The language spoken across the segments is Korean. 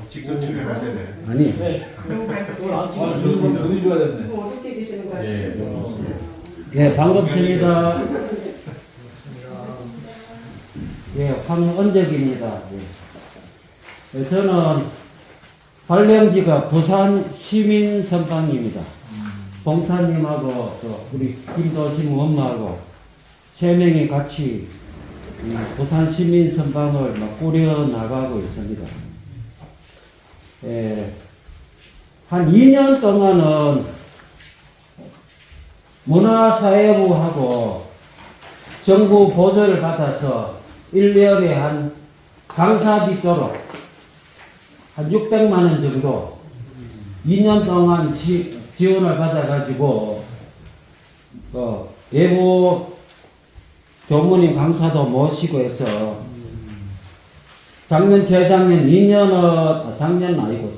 직접 출연하셔야 돼. 아니. 네. 그걸 안 찍어 좋습니다. 눈이 좋아야 되네. 뭐 어떻게 계시는 거예요? 예. 예, 반갑습니다. 예, 황은적입니다. 예. 저는 발령지가 부산 시민선방입니다. 봉사님하고 또 우리 김도심 엄마하고 3명이 같이 이 부산 시민선방을 막 꾸려나가고 있습니다. 예, 한 2년 동안은 문화사회부하고 정부 보조를 받아서 1년에 한 강사비 졸업 한 600만 원 정도 2년 동안 지원을 받아가지고 외부 교무님 강사도 모시고 해서 작년 재작년 2년은 작년은 아니고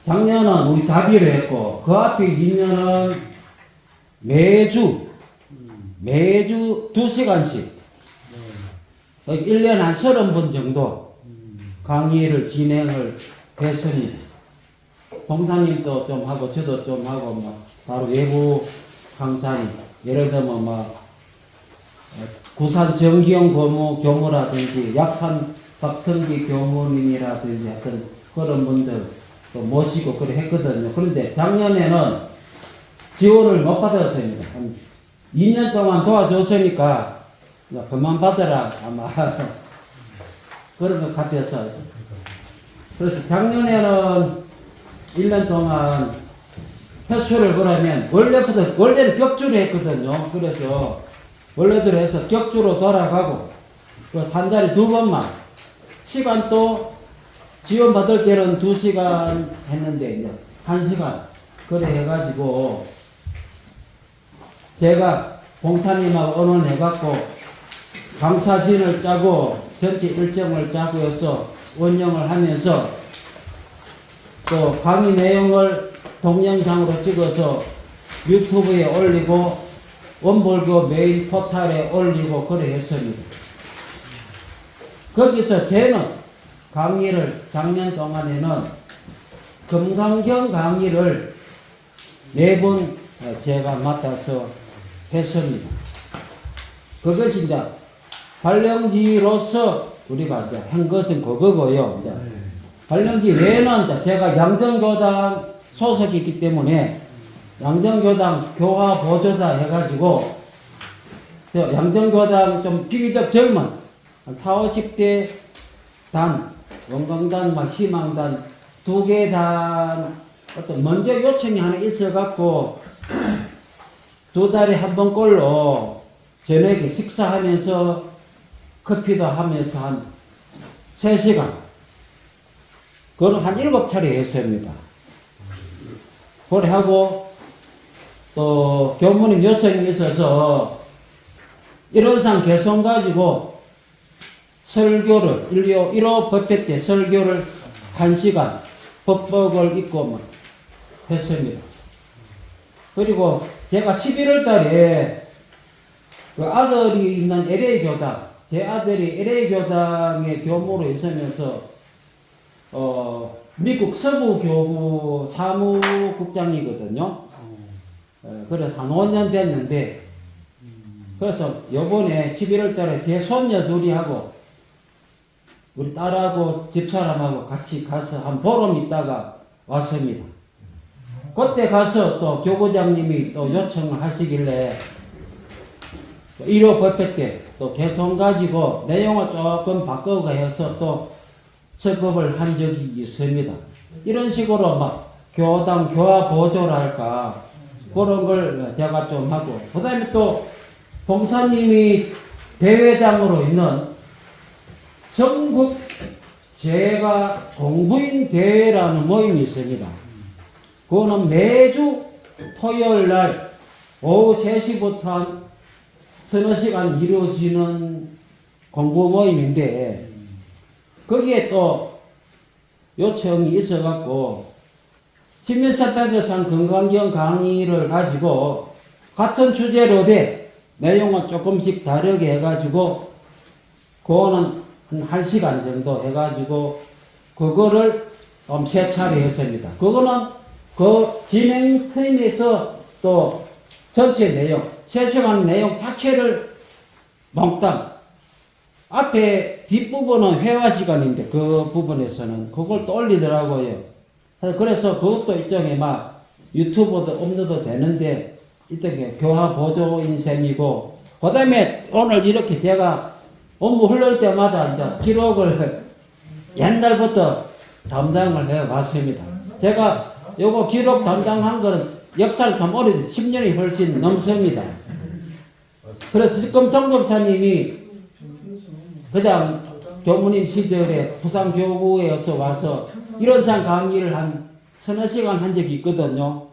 작년은 우리 자비를 했고 그 앞에 2년은 매주 2시간씩 1년에 한 30번 정도 강의를 진행을 했습니다. 송사님도 좀 하고 저도 좀 하고 막 바로 외부 강사님 예를 들면 막 구산 정기영 교무라든지 약산 박성기 교무님이라든지 하여튼 그런 분들 또 모시고 그래 했거든요. 그런데 작년에는 지원을 못 받았습니다. 한 2년 동안 도와줬으니까 그만 받아라 아마 그런 것 같아서 그래서 작년에는 1년 동안 표출을 그러면 원래는 격주로 했거든요. 그래서 원래대로 해서 격주로 돌아가고 한 달에 2번만 시간도 지원받을 때는 2시간 했는데 이제 1시간 그래 해가지고 제가 봉사님하고 의논해갖고 강사진을 짜고 전체 일정을 짜고 해서 운영을 하면서 또 강의 내용을 동영상으로 찍어서 유튜브에 올리고 원불교 메인 포탈에 올리고 그래 했습니다. 거기서 저는 강의를 작년 동안에는 금강경 강의를 4번 제가 맡아서 했습니다. 그것이 이제 발령지로서 우리가 이제 한 것은 그거고요. 이제 발령지 외에는 이제 제가 양정교당 소속이기 때문에 양정교당 교화 보조다 해가지고 양정교당 좀 비교적 젊은 한 40, 50대 단 원광단 막 희망단 2개 단 어떤 먼저 요청이 하나 있어갖고 2달에 한 번 꼴로 저녁에 식사하면서 커피도 하면서 한 3시간 그걸 한 7차례 했습니다. 그래 하고 또 교무님 요청이 있어서 일원상 개성 가지고 설교를 1호 법회 때 설교를 1시간 법복을 입고 막 했습니다. 그리고 제가 11월 달에 그 아들이 있는 LA 교당, 제 아들이 LA 교당의 교무로 있으면서 미국 서부교부 사무국장이거든요. 그래서 한 5년 됐는데 그래서 요번에 11월 달에 제 손녀 둘이 하고 우리 딸하고 집사람하고 같이 가서 한 보름 있다가 왔습니다. 그때 가서 또 교구장님이 또 요청을 하시길래 1호 법회 때 또 개성 가지고 내용을 조금 바꾸고 해서 또 설법을 한 적이 있습니다. 이런 식으로 막 교당 교화 보조랄까 그런 걸 제가 좀 하고 그 다음에 또 봉사님이 대회장으로 있는 전국 제가 공부인 대회라는 모임이 있습니다. 그거는 매주 토요일 날 오후 3시부터 한 서너 시간 이루어지는 공부 모임인데 거기에 또 요청이 있어갖고 시민사회에서 건강경 강의를 가지고 같은 주제로 돼 내용은 조금씩 다르게 해가지고 그거는 한 1시간 정도 해가지고 그거를 세 차례 했습니다. 그거는 그 진행팀에서 또 전체 내용, 3시간 내용 자체를 몽땅 앞에 뒷부분은 회화 시간인데 그 부분에서는 그걸 또 올리더라고요. 그래서 그것도 일종의 막 유튜브도 업로드 되는데 일종의 교화 보조인 셈이고, 그 다음에 오늘 이렇게 제가 업무 흘릴 때마다 이제 기록을 옛날부터 담당을 해 왔습니다. 제가 요거 기록 담당한 거는 역사를 참 오래돼서 10년이 훨씬 넘습니다. 그래서 지금 정법사님이 그냥 교무님 시절에 부산교구에서 와서 이론상 강의를 한 서너 시간 한 적이 있거든요.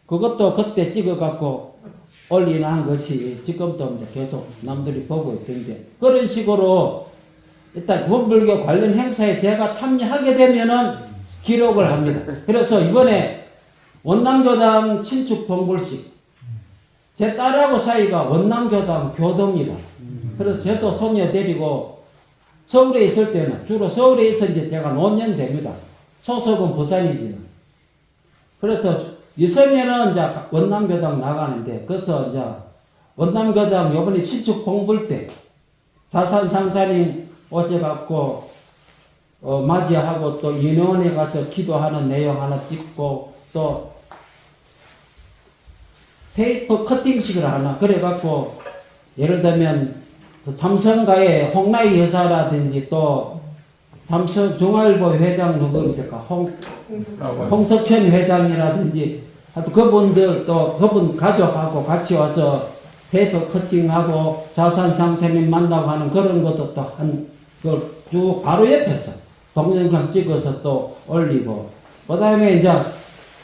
그것도 그때 찍어갖고 올리는 것이 지금도 이제 계속 남들이 보고 있던데, 그런 식으로 일단 원불교 관련 행사에 제가 참여하게 되면은 기록을 합니다. 그래서 이번에 원남교당 신축 봉불식, 제 딸하고 사이가 원남교당 교도입니다. 그래서 저도 손녀 데리고 서울에 있을 때는 주로 서울에 있어 이제 제가 5년 됩니다. 소속은 부산이지만. 그래서 있으면은 이제 원남교당 나가는데, 그래서 이제 원남교당 요번에 신축 봉불 때 자산상사님 오셔갖고 맞이하고 또 인원에 가서 기도하는 내용 하나 찍고 또 테이프 커팅식을 하나 그래갖고, 예를 들면 그 삼성가의 홍나희 여사라든지 또 삼성 중앙일보 회장 누구입니까? 홍석현 회장이라든지 하여튼 그분들 또 그분 가족하고 같이 와서 테이프 커팅하고 자산상사님 만나고 하는 그런 것도 또 한 그 쭉 바로 옆에서 동영상 찍어서 또 올리고, 그 다음에 이제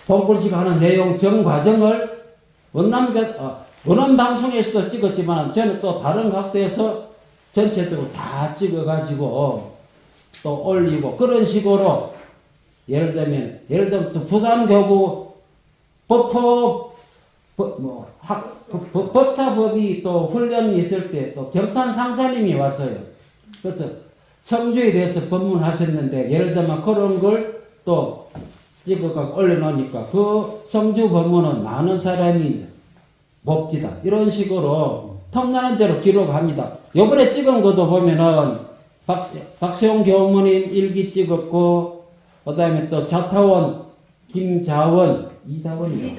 봉불식 하는 내용 전 과정을 원원방송에서도 찍었지만 저는 또 다른 각도에서 전체적으로 다 찍어가지고 또 올리고, 그런 식으로 예를 들면 또 부산교구 법사법이 또 훈련이 있을 때 또 경산 상사님이 왔어요. 그래서 성주에 대해서 법문하셨는데, 예를 들면 그런 걸 또 찍어가 올려놓으니까 그 성주 법문은 많은 사람이 봅디다. 이런 식으로 틈나는 대로 기록합니다. 요번에 찍은 것도 보면은 박세홍 교무님 일기 찍었고, 그 다음에 또 자타원 김자원 이다원이요.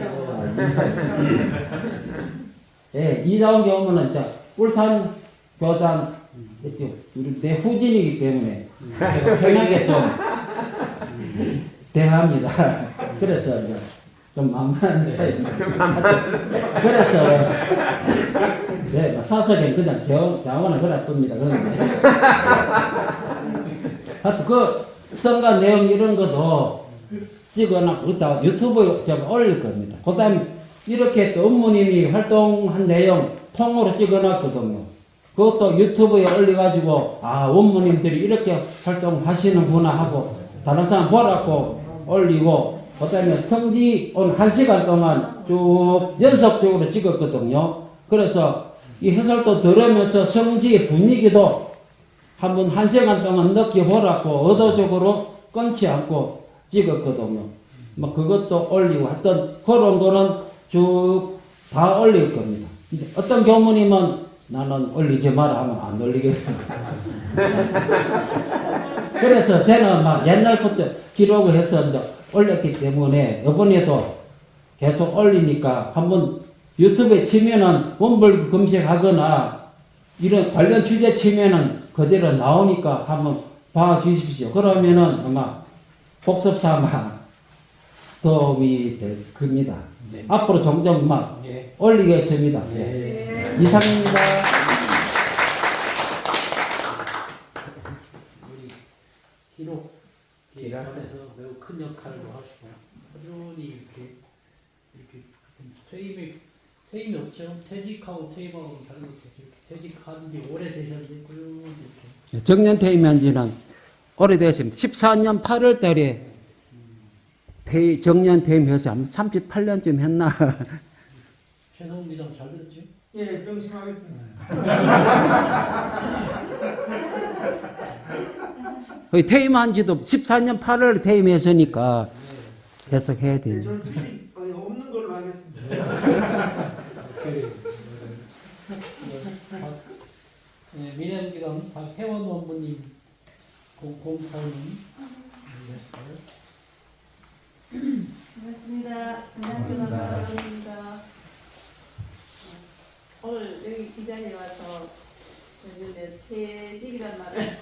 예, 이다원 교무는 울산 교당 우리 내 후진이기 때문에 제가 편하게 좀 대합니다. 그래서 이제 좀 만만한 사이입니다. 그래서 네, 사석엔 그냥 자원을 그래 둡니다. 그런데 하여튼 그 선거 내용 이런 것도 찍어놔 그렇다 유튜브에 제가 올릴 겁니다. 그 다음에 이렇게 또 업무님이 활동한 내용 통으로 찍어놨거든요. 그것도 유튜브에 올려가지고 원무님들이 이렇게 활동하시는구나 하고 다른 사람 보라고 올리고, 그 다음에 성지 오늘 1시간 동안 쭉 연속적으로 찍었거든요. 그래서 이 해설도 들으면서 성지의 분위기도 한번 1시간 동안 느껴보라고 의도적으로 끊지 않고 찍었거든요. 뭐 그것도 올리고 하여튼 그런 거는 쭉 다 올릴 겁니다. 어떤 교무님은 나는 올리지 마라 하면 안 올리겠습니다. 그래서 저는 막 옛날부터 기록을 해서 이제 올렸기 때문에 이번에도 계속 올리니까 한번 유튜브에 치면은 원불 검색하거나 이런 관련 주제 치면은 그대로 나오니까 한번 봐 주십시오. 그러면은 아마 복습 삼아 도움이 될 겁니다. 네. 앞으로 종종 막 올리겠습니다. 네. 이상입니다. 우리 기록에서 매우 큰 역할을 하시고 꾸준히 이렇게 퇴임이 없죠. 퇴직하고 퇴임하고 다른 것도 이렇게 퇴직한 지 오래되셨는데 꾸준히 이렇게 정년 퇴임한 지는 오래되었습니다. 14년 8월 달에 정년 퇴임해서 한 38년쯤 했나. 최성훈 미장 잘 들었죠? 예, 명심하겠습니다. 거의 퇴임한 지도 14년 8월 퇴임했으니까 계속 해야 됩니다. 저는 특히 없는 걸로 하겠습니다. 네, 미래기관 박혜원 원부님, 공사님. 반갑습니다. 안녕하세요. 반갑습니다. 오늘 여기 이 자리에 와서 이제 퇴직이란 말을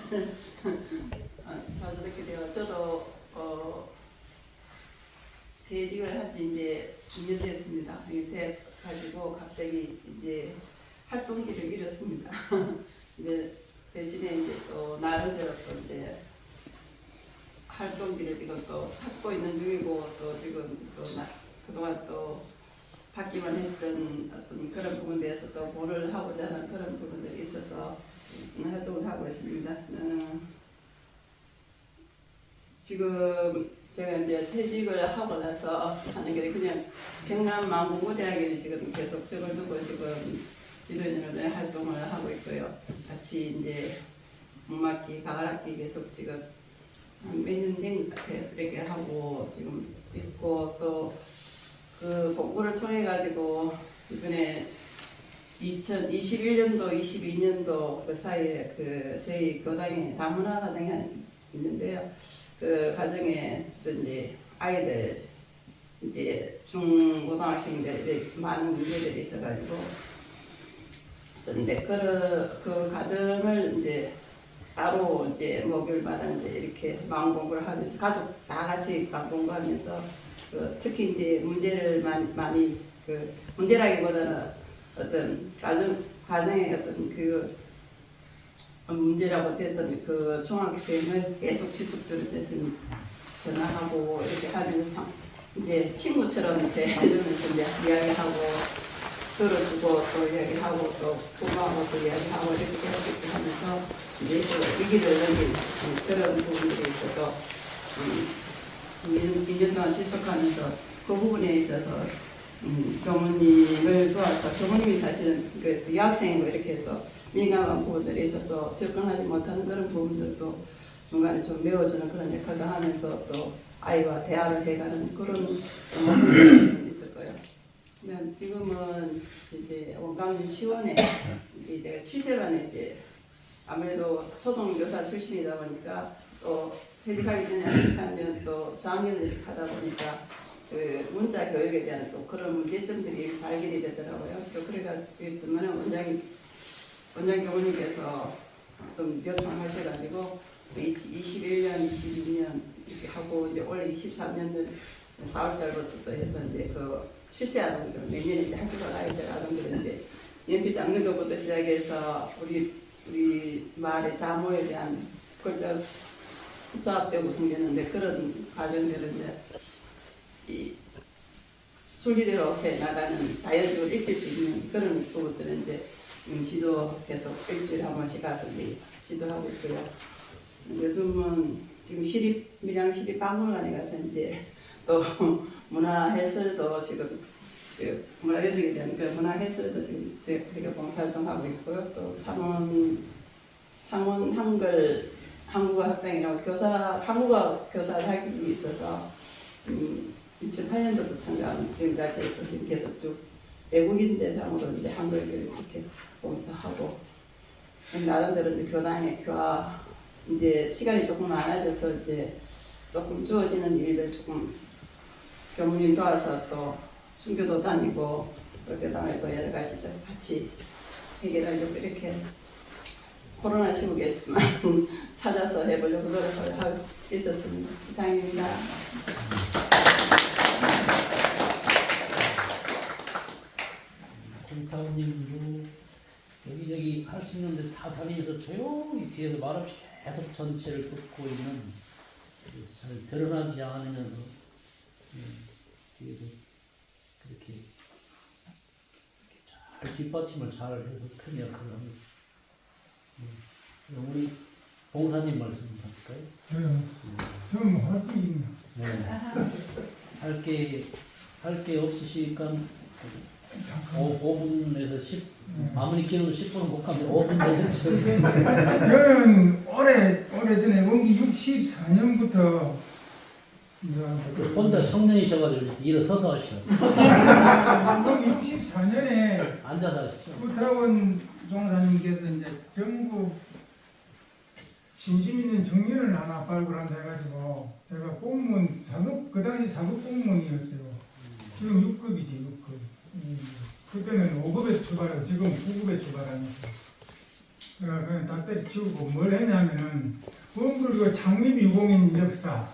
자주 듣게 되어 저도 퇴직을 한 지 이제 2년 됐습니다. 돼 가지고 갑자기 이제 활동기를 잃었습니다. 근데 대신에 이제 또 나름대로 또 이제 활동기를 지금 또 찾고 있는 중이고 또 지금 또 그동안 또 받기만 했던 어떤 그런 부분에 대해서 또 뭐를 하고자 하는 그런 부분들이 있어서 활동을 하고 있습니다. 지금 제가 이제 퇴직을 하고 나서 하는 게 그냥 경남 망공고대학에 지금 계속 적을 두고 지금 지도인으로 활동을 하고 있고요. 같이 이제 목막기, 가을학기 계속 지금 몇 년 된 것 같아요. 이렇게 하고 지금 있고 또 그 공부를 통해 가지고 이번에 2021년도, 22년도 그 사이에 그 저희 교당에 다문화 가정이 하나 있는데요. 그 가정에 또 이제 아이들 이제 중고등학생들이 많은 문제들이 있어가지고 근데 그 가정을 이제 따로 이제 목요일마다 이제 이렇게 마음 공부를 하면서 가족 다 같이 마음 공부하면서 특히 이제 문제를 많이 그 문제라기보다는 어떤 가정의 어떤 그 문제라고 됐던 그 중학생을 계속 지속적으로 전화하고 이렇게 하면서 이제 친구처럼 이제 해주면서 이제 이야기하고 들어주고 또 이야기하고 또 부모하고 또 이야기하고 이렇게 하면서 이제 또 위기를 넘긴 그런 부분들이 있어서 2년 동안 지속하면서 그 부분에 있어서 교무님을 도와서 교무님이 사실은 그 여학생이고 이렇게 해서 민감한 부분들에 있어서 접근하지 못하는 그런 부분들도 중간에 좀 메워주는 그런 역할도 하면서 또 아이와 대화를 해가는 그런 모습이 좀 있을 거예요. 지금은 이제 원광 유치원에 이제 7세반에 이제 아무래도 초등교사 출신이다 보니까 또 퇴직하기 전에 3년 또 저학년을 이렇게 하다 보니까 그 문자 교육에 대한 또 그런 문제점들이 발견이 되더라고요. 또 그래가 그러면 원장 교무님께서 좀 요청하셔가지고 21년, 22년 이렇게 하고 이제 올해 23년도 4월달부터 또 해서 이제 그 출세 아동들 매년 이제 학교가 가야 될 아동들은 이제 연필 닦는 것부터 시작해서 우리 마을의 자모에 대한 그걸 조합되고 생겼는데 그런 과정들은 이제 이 순리대로 해 나가는 자연적으로 익힐 수 있는 그런 부분들은 이제 지도 계속 일주일에 한 번씩 가서 이제 지도하고 있고요. 요즘은 지금 밀양시립박물관에 가서 이제 또 문화 해설도 지금 문화예술에 대한 그 문화 해설도 지금 되게 봉사활동하고 있고요. 또 창원 한국어 학당이라고 한국어 교사 자격이 있어서 2008년도부터인가 지금까지 해서 지금 계속 쭉 외국인 대상으로 이제 한글 교육 이렇게 봉사하고 나름대로 이제 교당의 교화 이제 시간이 조금 많아져서 이제 조금 주어지는 일들 조금 교무님 도와서 또 순교도 다니고 교당에 또 여러 가지들 같이 해결하려고 이렇게 코로나 시국에서만 찾아서 해보려고 노력을 하고 있었습니다. 이상입니다. 공타원님도 여기저기 할 수 있는데 다 다니면서 조용히 뒤에서 말없이 계속 전체를 듣고 있는 잘 드러나지 않으면서 뒤에서 그렇게 잘 뒷받침을 잘 해서 큰 역할을 합니다. 우리 봉사님 말씀 할까요? 저는 활동입니다. 네. 할 게 없으시니까 5분에서 10, 아무리 길어도 10분은 못 가면 5분 되는 저는 올해 오래전에 원기 64년부터 혼자 성년이셔가지고 일어서서 하시오. 원기 64년에 앉아서 하시죠. 구타원 종사님께서 이제 전국 진심 있는 정년을 하나 발굴한다 해가지고 제가 공무원 4급, 그 당시 4급 공무원이었어요. 지금 6급이지 6급. 그때는 5급에 출발하고 지금 9급에 출발하니까. 그냥 다 때려치우고 뭘 했냐면은 원불교 창립유공인 역사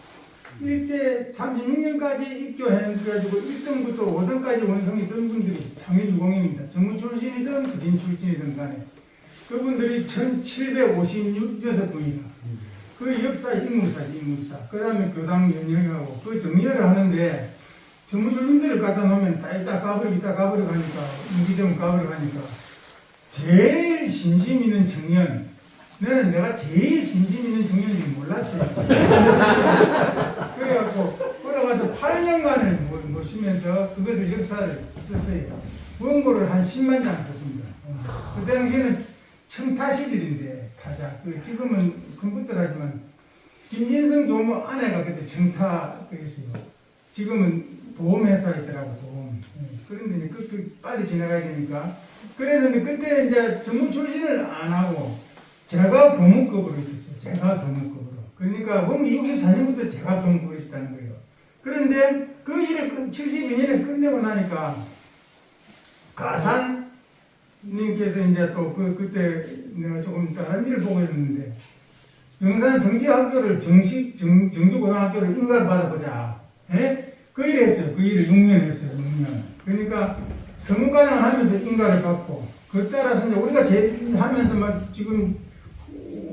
1대 36년까지 입교해가지고 1등부터 5등까지 원성이 된 분들이 창립유공인입니다. 전문 출신이든 그진 출신이든 간에 그분들이 1756분이다. 그 역사 인물사. 그 다음에 교당 연영하고 그 정리를 하는데 전무조님들을 갖다 놓으면 이따 가버리고 하니까 무기점 가버리고 하니까 제일 신심 있는 청년 내가 제일 신심 있는 청년인지 몰랐어요. 그래갖고 걸어가서 8년간을 모시면서 그것을 역사를 썼어요. 원고를 한 10만 장 썼습니다. 그 당시에는 청타 시절인데 타자 지금은 컴퓨터라지만 김진성 교무 아내가 그때 청타 그랬어요. 지금은 보험회사였더라고 보험. 그런데 그 빨리 지나가야 되니까 그랬는데 그때 이제 전문 출신을 안 하고 제가 교무급으로 있었어요. 제가 교무급으로. 그러니까 원기 64년부터 제가 교무급으로 있었다는 거예요. 그런데 그 일을 72년에 끝내고 나니까 가산님께서 이제 또 그때 내가 조금 다른 일을 보고 있는데 영산 성지학교를 정규고등학교를 인가를 받아보자. 예? 그 일을 했어요. 그 일을 6년 했어요. 6년. 그러니까 성문과장을 하면서 인가를 받고 그 따라서 이제 우리가 하면서 막 지금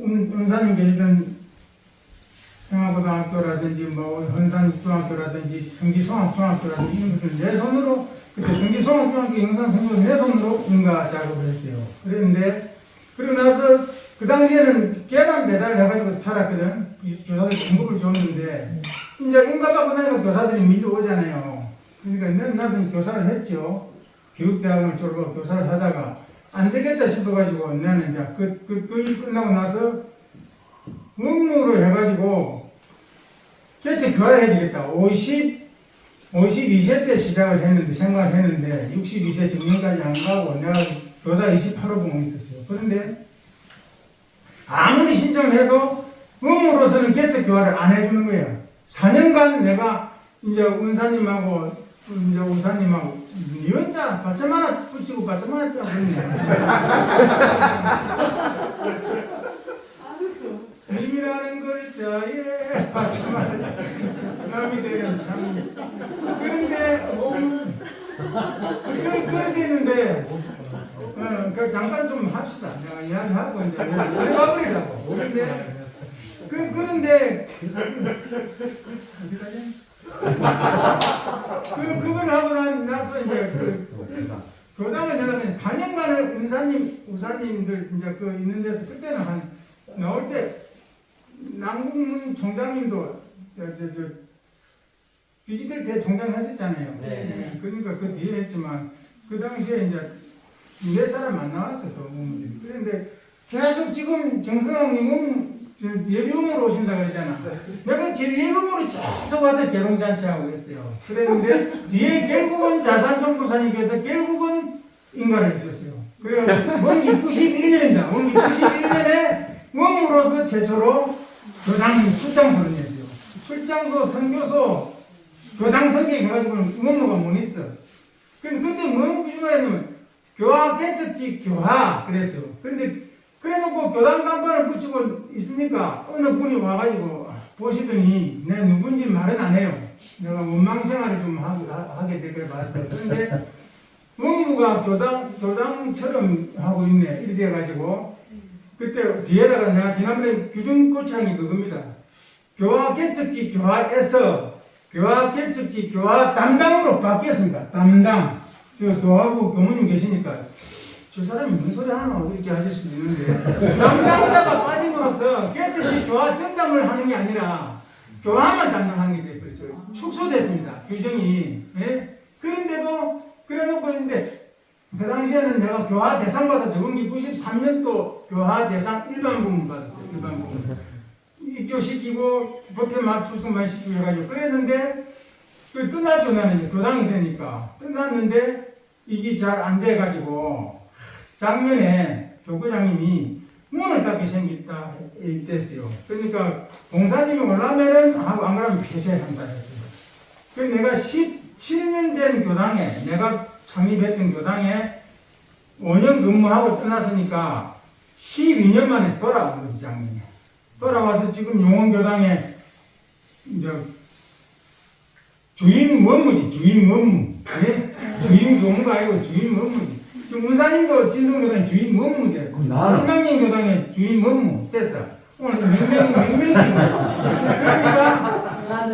은사님 계시던 평화고등학교라든지 뭐 헌산중학교라든지 성지송학중학교라든지 이런 것들 내 손으로 그때 성지송학중학교 영산성교를 내 손으로 인가 작업을 했어요. 그랬는데 그러고 나서 그 당시에는 계단 배달을 해가지고 살았거든. 교사들 공급을 줬는데 이제 인가받고 나니까 교사들이 밀려오잖아요. 그러니까 나도 교사를 했죠. 교육대학을 졸업하고 교사를 하다가 안 되겠다 싶어가지고 나는 이제 그 일 끝나고 나서 업무를 해가지고 개체 교화를 해야 되겠다. 52세 때 시작을 했는데 생각을 했는데 62세 정년까지 안 가고 내가 교사 28호봉 있었어요. 그런데 아무리 신청을 해도 업무로서는 개체 교화를 안 해주는 거예요. 4년간 내가 이제 운사님하고 이제 우사님하고 니은자 받점 하나 붙이고 받점 하나 떼고 님이라는 글자에 받점 하나 남이 되면 참 그런데 그렇게 했는데 그 잠깐 좀 합시다. 내가 이야기하고 이제 가버리라고. 그런데 어디가지? 그걸 하고 나서 이제 교당을 내가 4년간을 우사님들 이제 그 있는 데서 그때는 한 나올 때 남궁문 총장님도 디지털 대총장 했었잖아요. 네. 그러니까 그 뒤에 했지만 그 당시에 이제 몇 사람 안 나왔어 또 의원들이. 그런데 계속 지금 정승환님은 예비후보로 오신다 그러잖아. 내가 제 예비후보로 계속 와서 재롱잔치하고 있어요. 그랬는데 뒤에 결국은 자산정보사님께서 결국은 인가를 해줬어요. 그래서 원기 91년입니다. 원기 91년에 원으로서 최초로 교당 출장소를 냈어요. 출장소, 선교소, 교당 선교에 가가지고는 원무가 못 있어. 근데 그때 뭐 필요했냐면 교화 개척지 교화 그랬어요. 그런데 그래놓고 교당 간판을 붙이고 있으니까 어느 분이 와가지고 보시더니 내가 누군지 말은 안 해요. 내가 원망생활을 좀 하게 되길 봤어요. 그런데 원무가 교당처럼 하고 있네. 이렇게 해가지고 그때 뒤에다가 내가 지난번에 규정고창이 그겁니다. 교화 개척지 교화에서 교화 개척지 교화 담당으로 바뀌었습니다. 담당. 저 도하고 교무님 계시니까 저 사람이 무슨 소리 하나 이렇게 하실 수도 있는데 담당자가 빠짐으로써 개척지 교화 전담을 하는 게 아니라 교화만 담당하는 게 되버렸어요. 축소됐습니다. 규정이. 예? 그런데도 그래놓고 있는데 그 당시에는 내가 교화 대상 받았어요. 원기 93년도 교화 대상 일반 부문 받았어요. 일반 부문. 입교시키고 법회만 출석만 시키고 해가지고 그랬는데 그 떠났죠. 나는 교당이 되니까 떠났는데 이게 잘 안 돼가지고 작년에 교구장님이 문을 닫게 생겼다 됐어요. 그러니까 봉사님이 올라면은 하고 안 그러면 폐쇄한다 했어요. 그래서 내가 17년 된 교당에 내가 창립했던 교당에 5년 근무하고 떠났으니까 12년 만에 돌아온 거지, 장님이. 돌아와서 지금 용원교당에 이제 주임 원무지, 주임 원무. 네? 주임 교무가 아니고 주임 원무지. 지금 문사님도 진동교당 주임 원무 돼. 한강림 교당에 주임 원무 됐다. 오늘 명명식.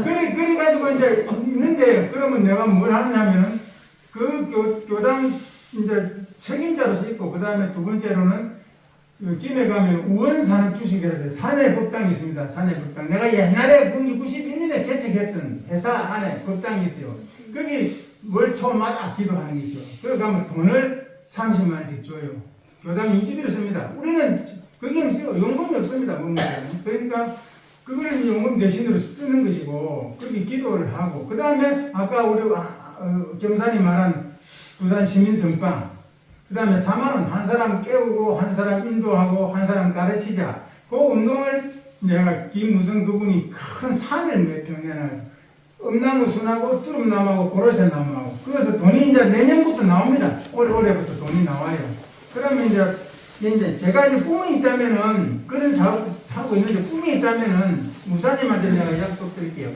그러니까, 그래가지고 이제 있는데, 그러면 내가 뭘 하느냐면은, 그 교당 이제 책임자로서 있고, 그 다음에 두 번째로는, 김해 가면 우원산업주식이라서 사내법당이 있습니다. 사내법당. 내가 옛날에 91년에 개척했던 회사 안에 법당이 있어요. 거기 월초마다 기도하는 게 있어요. 거기 가면 돈을 30만원씩 줘요. 교당 유지비를 씁니다. 우리는 거기는 연금이 없습니다. 그러니까 그걸 연금 대신으로 쓰는 것이고 거기 기도를 하고 그 다음에 아까 우리 경산이 말한 부산 시민성방 그 다음에 4만원 한 사람 깨우고 한 사람 인도하고 한 사람 가르치자 그 운동을 내가 김무성 그분이 큰 산을 몇 평 내놔요. 엄나무 순하고 뚜름나무하고 고로쇠나무하고 그래서 돈이 이제 내년부터 나옵니다. 올해부터 돈이 나와요. 그러면 이제 제가 이제 꿈이 있다면은 그런 사업 하고 있는데 꿈이 있다면은 무사님한테 내가 약속드릴게요.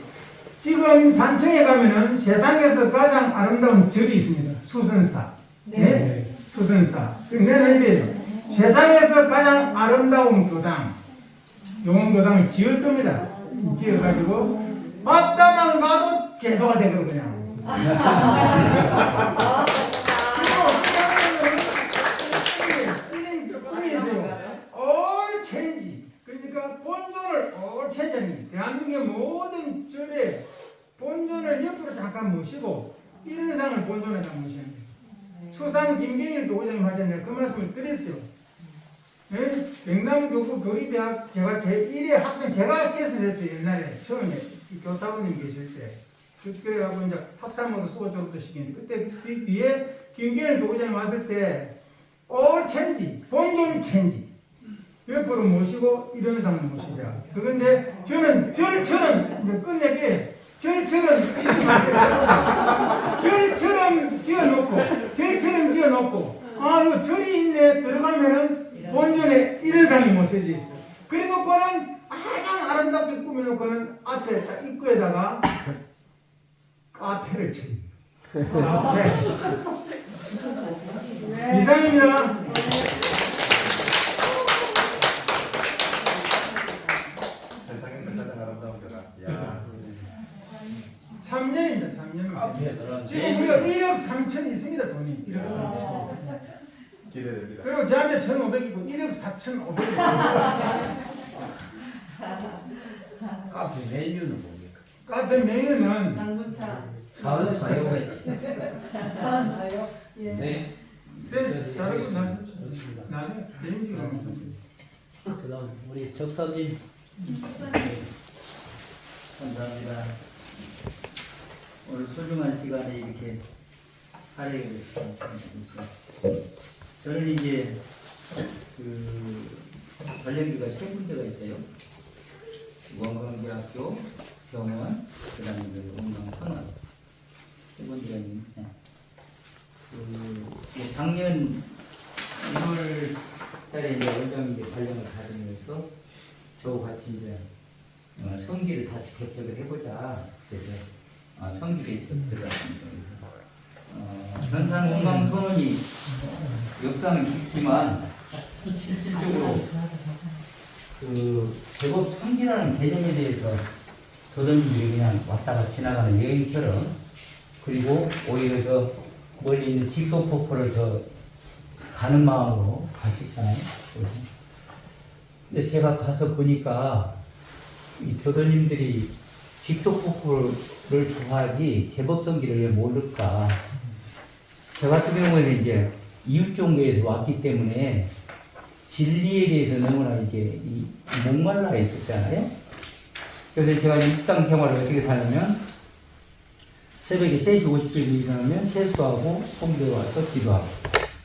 지금 산청에 가면은 세상에서 가장 아름다운 절이 있습니다. 수선사. 네? 수선사. 내는 이래요. 세상에서 가장 아름다운 교당, 용원교당을 지을 겁니다. 지어가지고, 맞다만 가도 제도가 되고 그냥. 꿈이 있어요. All change. 그러니까 본尊을 all change. 대한민국의 모든 절에 본尊을 옆으로 잠깐 모시고, 이런 상을 본尊에다 모시는 거예요. 수산 김경일 도의장님 할 때 내가 그 말씀을 드렸어요. 네? 경남교구 교리대학 제가 제1회 학생 제가 개설했어요. 옛날에 처음에 교사부님 계실 때. 그래가지고 이제 학사모도 수고 졸업도 시키는데 그때 그 뒤에 김경일 도의장님 왔을 때 all change, 본존 change 옆으로 모시고 이런 상을 모시자. 그건데 저는 절처럼 이제 끝내게 절처럼 지어놓고 아 이거 절이 있네 들어가면은 본전에 이런 상이 모셔져 있어. 그래놓고는 가장 아름답게 꾸며놓고는 앞에 딱 입구에다가 카페를 칩니다. 이상입니다. 세상에서 가장 아름다운 교당. 3년입니다. 3년. 지금 우리가 1억 3천 있습니다. 돈이 1억 3천. 기대됩니다. 그리고 저한테 1,500이고 1억 4,500. 카페 메뉴는 뭡니까? 카페 메뉴는 당분차. 사원 사용. 사요. 예. 네. 네, 다른 거 좋습니다. 나중에 내인지 그러면. 그다음 우리 적사님. 감사합니다. 오늘 소중한 시간에 이렇게 할애해 주셔서 저는 이제 그 관련기가 세 군데가 있어요. 원광대학교, 병원, 그다음에 원광선원 세 군데가 있는데 작년 1월 달에 이제 원장님께 발령을 받으면서 저와 같이 이제 성기를 다시 개척을 해보자. 그래서 성기 개척 들어갔습니다. 전산 원광 선언이 역사는 깊지만 실질적으로 그 제법 성기라는 개념에 대해서 도전들이 그냥 왔다가 지나가는 여행처럼 그리고 오히려 저 멀리 있는 직소폭포를 저 가는 마음으로 가셨잖아요. 근데 제가 가서 보니까 이 교도님들이 직속폭포를 좋아하지 제법동기를 왜 모를까. 저 같은 경우에는 이제 이웃종교에서 왔기 때문에 진리에 대해서 너무나 이게 목말라 있었잖아요. 그래서 제가 일상생활을 어떻게 사냐면 새벽에 3시 50분에 일어나면 세수하고 송배에 와서 기도하고.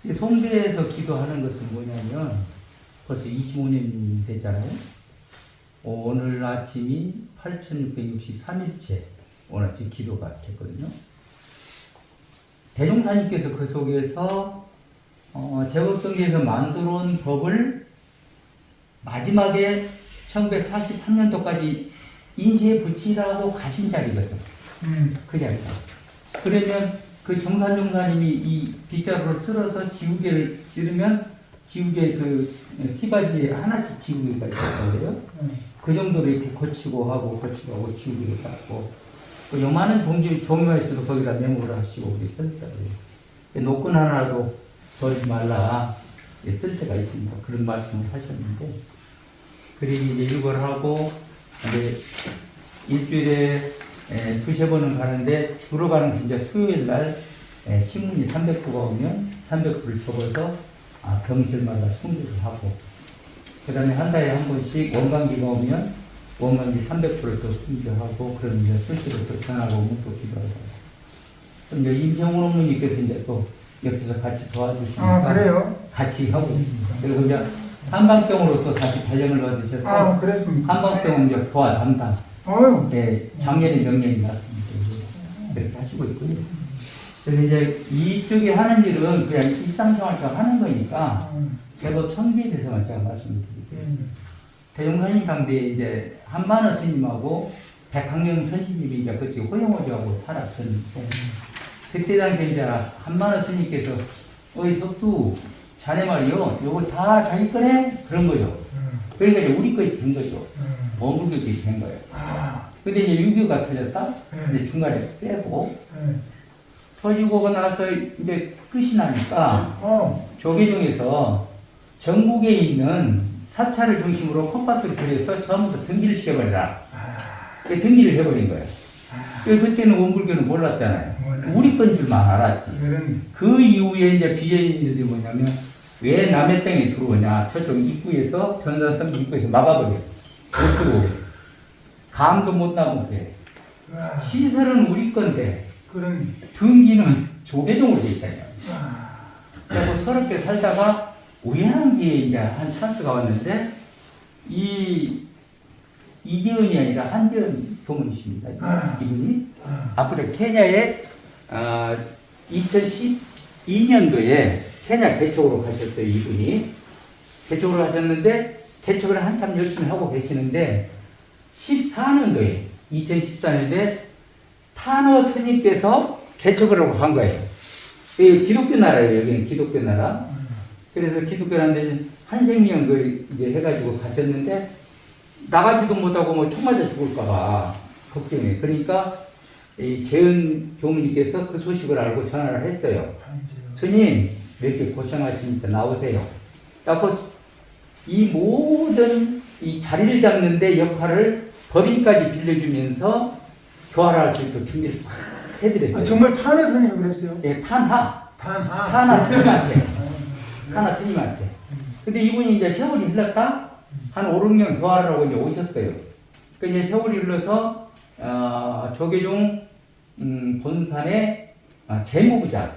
이 송배에서 기도하는 것은 뭐냐면 벌써 25년 됐잖아요. 오늘 아침이 8663일째 오늘 아침 기도가 됐거든요. 대종사님께서 그 속에서 제법성경에서 만들어온 법을 마지막에 1943년도까지 인쇄에 붙이라고 가신 자리거든. 그 자리가. 그러면 그 정산종사님이 이 빗자루를 쓸어서 지우개를 찌르면 지우개 그 피바지에 하나씩 지우개가 있었다고 그래요. 그 정도로 이렇게 거치고 하고 지우개를 닦고 그 요만한 종류에서도 거기다 메모를 하시고 그랬었다고 그래요. 노끈 하나도 버리지 말라 쓸 때가 있습니다. 그런 말씀을 하셨는데 그리고 이제 이걸 하고 이제 일주일에 두세 번은 가는데 주로 가는 것은 이제 수요일 날 신문이 300부가 오면 300부를 적어서 병실마다 숭배를 하고 그 다음에 한 달에 한 번씩 원광기가 오면 원광기 300부를 또 숭배하고 그런 이제 술수를 또 전하고 오면 또 기도하고 그럼 이제 임평훈 어머니께서 이제 또 옆에서 같이 도와주시니까 그래요? 같이 하고 있습니다. 그리고 이제 한방병으로 또 다시 발령을 받으셔서 그랬습니까? 한방병은 이제 부하 담당 어휴. 네, 작년에 명령이 났습니다. 그렇게 하시고 있고요. 그래서 이제 이쪽에 하는 일은 그냥 일상생활처럼 하는 거니까 제법 청비에 대해서만 제가 말씀드릴게요. 대종사님 당대에 이제 한만호 스님하고 백학명 선생님이 이제 그때 호영호주하고 살았었는데 그때 당시에 이제 한만호 스님께서 어이 석두 자네 말이요 요거 다 자기 거네? 그런 거죠. 그러니까 이제 우리 거이 된 거죠. 원불교들이 된 거예요. 근데 이제 6.25가 터졌다? 근데 중간에 빼고, 터지고 나서 이제 끝이 나니까, 조계종에서 전국에 있는 사찰을 중심으로 컴파스를 그려서 처음부터 등기를 시켜버리라. 등기를 해버린 거예요. 그때는 원불교는 몰랐잖아요. 우리 건 줄만 알았지. 그 이후에 이제 비전인들이 뭐냐면, 왜 남의 땅에 들어오냐. 저쪽 입구에서, 변산섬 입구에서 막아버려요. 못 들어오게. 감도 못 나고 그래. 시설은 우리 건데, 등기는 조계종으로 돼 있다냐. 그리고 서럽게 살다가 우연한 기회에 이제 한 찬스가 왔는데, 이재은이 아니라 한재은 교문이십니다. 이분이 앞으로 케냐에 2012년도에 케냐 개척으로 가셨어요. 이분이 개척으로 하셨는데 개척을 한참 열심히 하고 계시는데 14년도에 2014년도에 타너 스님께서 개척을 하고 간 거예요. 기독교 나라예요. 여기는 기독교 나라. 그래서 기독교 나라인데 한생명 이제 해가지고 가셨는데 나가지도 못하고 뭐 총 맞아 죽을까봐 걱정해. 그러니까 이 재은 교무님께서 그 소식을 알고 전화를 했어요. 스님 몇 개 고생하시니까 나오세요. 그래서 이 모든 이 자리를 잡는데 역할을 법인까지 빌려주면서 교화를 할 수 있도록 준비를 싹 해드렸어요. 정말 탄의 스님이 그랬어요? 예, 타나 스님한테. 타나 스님한테. 근데 이분이 이제 세월이 흘렀다? 한 5, 6년 교화를 하고 이제 오셨어요. 그러니까 이제 세월이 흘러서, 조계종, 본산의 재무부장이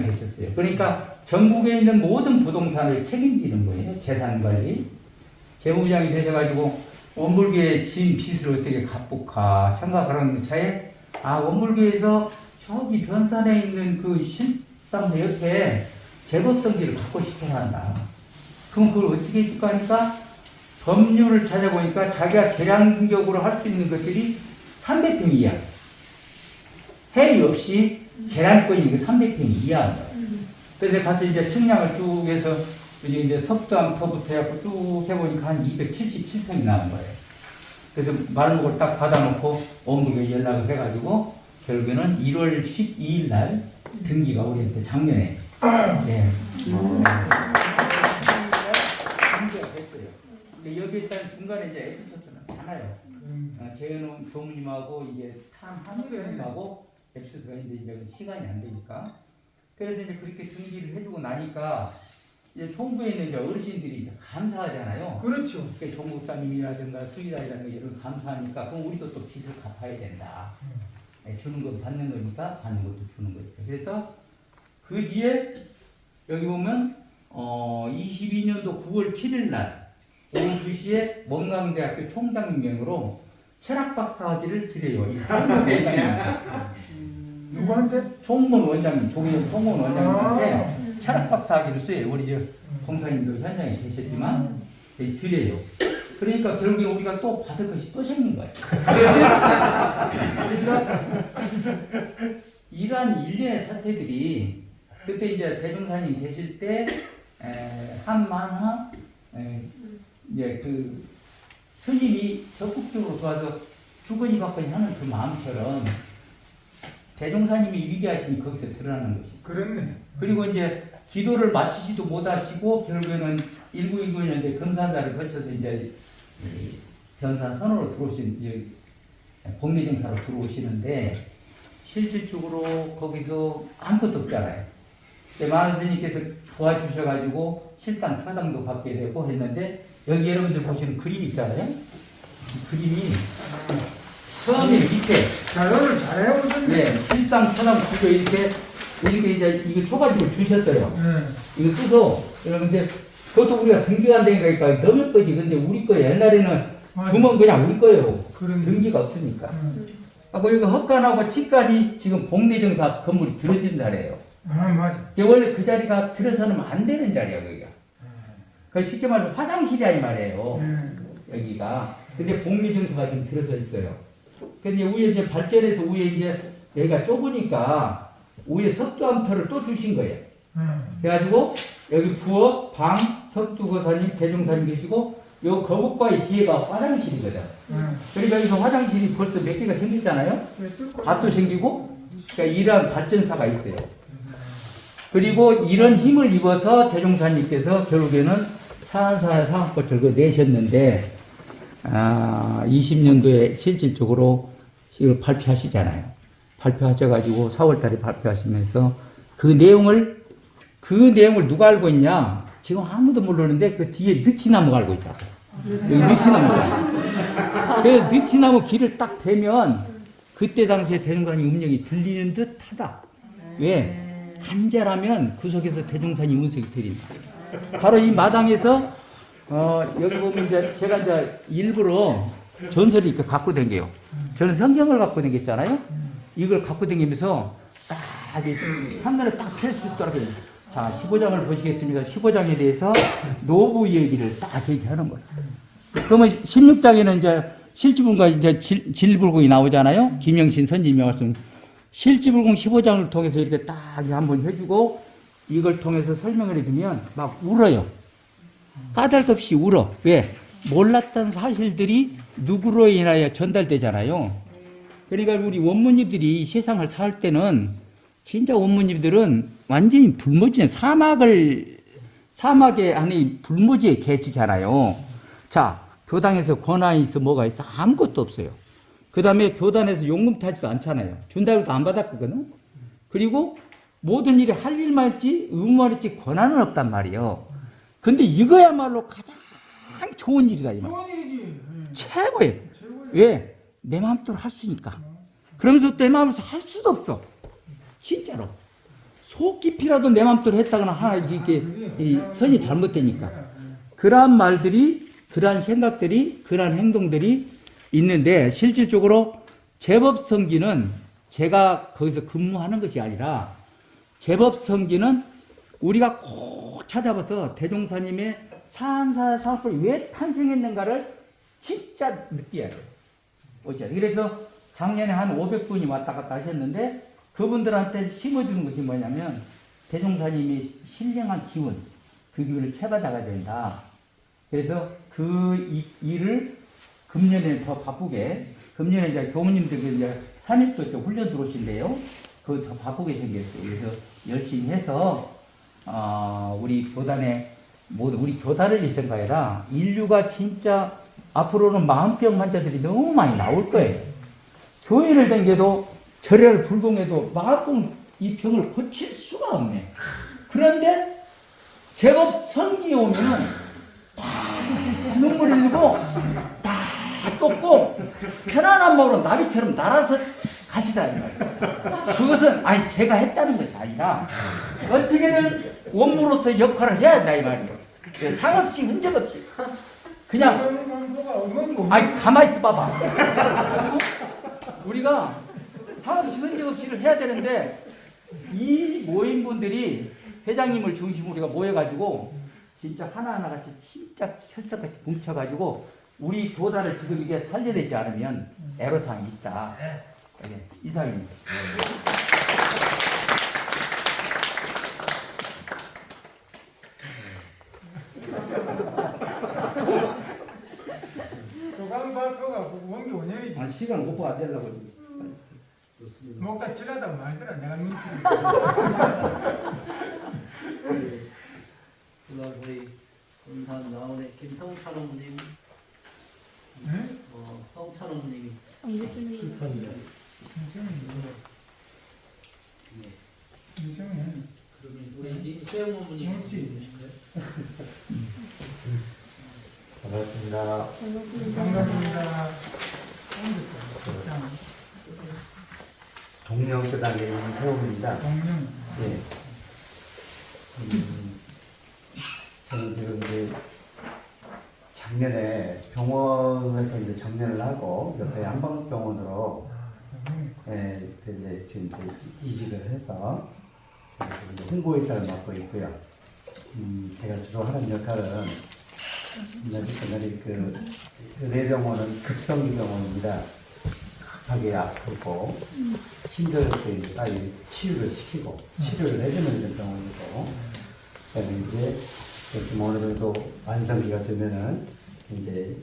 되셨어요. 그러니까 전국에 있는 모든 부동산을 책임지는 거예요. 재산 관리. 재무부장이 되셔가지고 원불교의 진 빚을 어떻게 갚을까 생각하는 차에 원불교에서 저기 변산에 있는 그 신상도 옆에 제법성지를 갖고 싶어 한다. 그럼 그걸 어떻게 해줄까 하니까 법률을 찾아보니까 자기가 재량적으로 할 수 있는 것들이 300평 이하. 해이 없이 재량권이 300평 이하인 거예요. 그래서 가서 이제 측량을 쭉 해서 이제 석도암터부터 해갖고 쭉 해보니까 한 277평이 나온 거예요. 그래서 말목을 딱 받아놓고 원불교에 연락을 해가지고 결국에는 1월 12일 날 등기가 우리한테 작년에 네. 등기가 됐어요. 근데 여기 일단 중간에 이제 에피소드는 많아요. 재현 교무님하고 이제 한스님하고 에피소드가 있는데 이제 시간이 안 되니까. 그래서 이제 그렇게 등기를 해주고 나니까 이제 총부에 있는 이제 어르신들이 이제 감사하잖아요. 그렇죠. 그 종목사님이라든가 수의라든가 이런 감사하니까 그럼 우리도 또 빚을 갚아야 된다. 네, 주는 건 받는 거니까 받는 것도 주는 거니까. 그래서 그 뒤에 여기 보면 22년도 9월 7일 날 오후 2시에 원광대학교 총장명으로 철학박사학위를 드려요. 이 총무원 원장님한테. 누구한테? 총무원 원장님, 조기현 총무원 원장님한테 철학박사학위를 써요. 우리 저 공사님도 현장에 계셨지만 드려요. 그러니까 결국에 우리가 또 받을 것이 또 생긴 거예요. 그러니까 이러한 일련의 사태들이 그때 이제 대종사님 계실 때 한만화 이제 그 스님이 적극적으로 도와서 주거니 받거니 하는 그 마음처럼 대종사님이 위대하심이 거기서 드러나는 것이. 그렇네. 그리고 이제 기도를 마치지도 못하시고 결국에는 1929년대 금산달을 거쳐서 이제 변산 선으로 들어오신 복리정사로 들어오시는데 실질적으로 거기서 아무것도 없잖아요. 마을 스님께서 도와주셔가지고 실당 표당도 받게 되고 했는데 여기 여러분들 보시는 그림 있잖아요. 이 그림이 처음에 밑에 자료를 잘 해오셨네. 네, 실당 표당 두고 이렇게 이제 이거 초가지고 주셨어요. 이거 뜯어. 여러분들 그것도 우리가 등기가 안 되니까 너몇 거지. 근데 우리 거예요. 옛날에는 주면 그냥 우리 거예요. 등기가 없으니까. 하고 이거 헛간하고 칙간이 지금 복리정사 건물이 들어진다래요. 아, 맞아. 원래 그 자리가 들어서는 안 되는 자리야, 여기가. 그 쉽게 말해서 화장실이야, 이 말이에요. 여기가. 근데 복리정사가 지금 들어서 있어요. 근데 위에 이제 발전해서 위에 이제 여기가 좁으니까 위에 석두암터를 또 주신 거예요. 그래가지고 여기 부엌, 방, 석두거사님, 대종사님 계시고 요 거북바위 뒤에가 화장실이거든. 그러니까 여기서 화장실이 벌써 몇 개가 생겼잖아요. 밭도 생기고 그러니까 이러한 발전사가 있어요. 그리고 이런 힘을 입어서 대종사님께서 결국에는 사안사 상학고철을 내셨는데 20년도에 실질적으로 이걸 발표하시잖아요. 발표하셔가지고 4월달에 발표하시면서 그 내용을 누가 알고 있냐? 지금 아무도 모르는데 그 뒤에 느티나무가 알고 있다. 여기 느티나무가. 그 느티나무 길을 딱 대면 그때 당시에 대종사님 음력이 들리는 듯하다. 왜? 간절하면 구석에서 대종사님 음색이 들립니다. 바로 이 마당에서 여기 보면 이제 제가 이제 일부러 전설이 이렇게 갖고 다녀요. 저는 성경을 갖고 다녔잖아요. 이걸 갖고 다니면서 딱 한눈에 딱 펼 수 있도록 해요. 자, 15장을 보시겠습니다. 15장에 대해서 노부 얘기를 딱 얘기하는 거예요. 그러면 16장에는 이제 실지불과 이제 질불공이 나오잖아요. 김영신 선지명 말씀. 실지불공 15장을 통해서 이렇게 딱 한번 해주고 이걸 통해서 설명을 해주면 막 울어요. 까닭없이 울어. 왜? 몰랐던 사실들이 누구로 인하여 전달되잖아요. 그러니까 우리 원문이들이 세상을 살 때는 진짜 원문이들은 완전히 불모지네. 사막의 안에 불모지에 계시잖아요. 자, 교당에서 권한이 있어 뭐가 있어? 아무것도 없어요. 그 다음에 교단에서 용금 타지도 않잖아요. 준다고 해도 안 받았거든. 그리고 모든 일에 할 일만 있지 의무만 있지 권한은 없단 말이에요. 근데 이거야말로 가장 좋은 일이다 이 말. 좋은 일이지. 최고예요. 왜? 내 마음대로 할 수 있으니까. 그러면서 내 마음에서 할 수도 없어. 진짜로. 속 깊이라도 내 마음대로 했다거나 하나 이게 이 선이 잘못되니까. 그러한 말들이, 그러한 생각들이, 그러한 행동들이 있는데 실질적으로 제법성기는 제가 거기서 근무하는 것이 아니라 제법성기는 우리가 꼭 찾아봐서 대종사님의 사안사상법이 왜 탄생했는가를 진짜 느껴야 돼요. 그래서 작년에 한 500분이 왔다 갔다 하셨는데 그분들한테 심어주는 것이 뭐냐면 대종사님이 신령한 기운, 그 기운을 채받아가야 된다. 그래서 그 일을 금년에 더 바쁘게, 금년에 이제 교무님들 이제 3일도 훈련 들어오신대요. 그거 더 바쁘게 생겼어요. 그래서 열심히 해서 우리 교단에 우리 교단을 위해서가 아니라 인류가 진짜 앞으로는 마음병 환자들이 너무 많이 나올 거예요. 교회를 댕겨도 절야를 불공해도 마음병 이 병을 고칠 수가 없네. 그런데 제법 성기 오면은 다 눈물 흘리고 다 꺾고 편안한 마음으로 나비처럼 날아서 가시다 이 말이에요. 그것은 아니 제가 했다는 것이 아니라 어떻게든 원무로서 역할을 해야 된다 이 말이에요. 상없이 흔적 없이 그냥 아니 가만히 있어 봐봐. 우리가 상없이 흔적 없이를 해야 되는데 이 모임분들이 회장님을 중심으로 우리가 모여가지고 진짜 하나하나 같이 진짜 혈석같이 뭉쳐가지고 우리 교단을 지금 이게 살려내지 않으면 애로사항이 있다. 네, 이상입니다. 교감 발표가 원기 5년이지. 아, 시간 오버 안 되려고. 뭔가 칠하다가 말더라. 내가 눈치를. 그다음 우리 군산 나오네 김성찬 어머님, 응? 성찬 어머님이 인생은 그러면 우리 이세영 어머님 그렇지. 반갑습니다. 반갑습니다. 동명교단의 이세호입니다. 동명. 예. 저는 지금 이제 작년에 병원에서 이제 정년을 하고 옆에 한방병원으로 예, 이제 지금 이제 이직을 해서 이제 홍보이사를 맡고 있고요. 제가 주로 하는 역할은 옛날에 그 의대병원은 급성기 병원입니다. 급하게 아프고 힘들 때 이제 빨리 치료를 시키고 치료를 해주는 이제 병원이고, 그다음에 이제 좀 어느 정도 완성기가 되면은 이제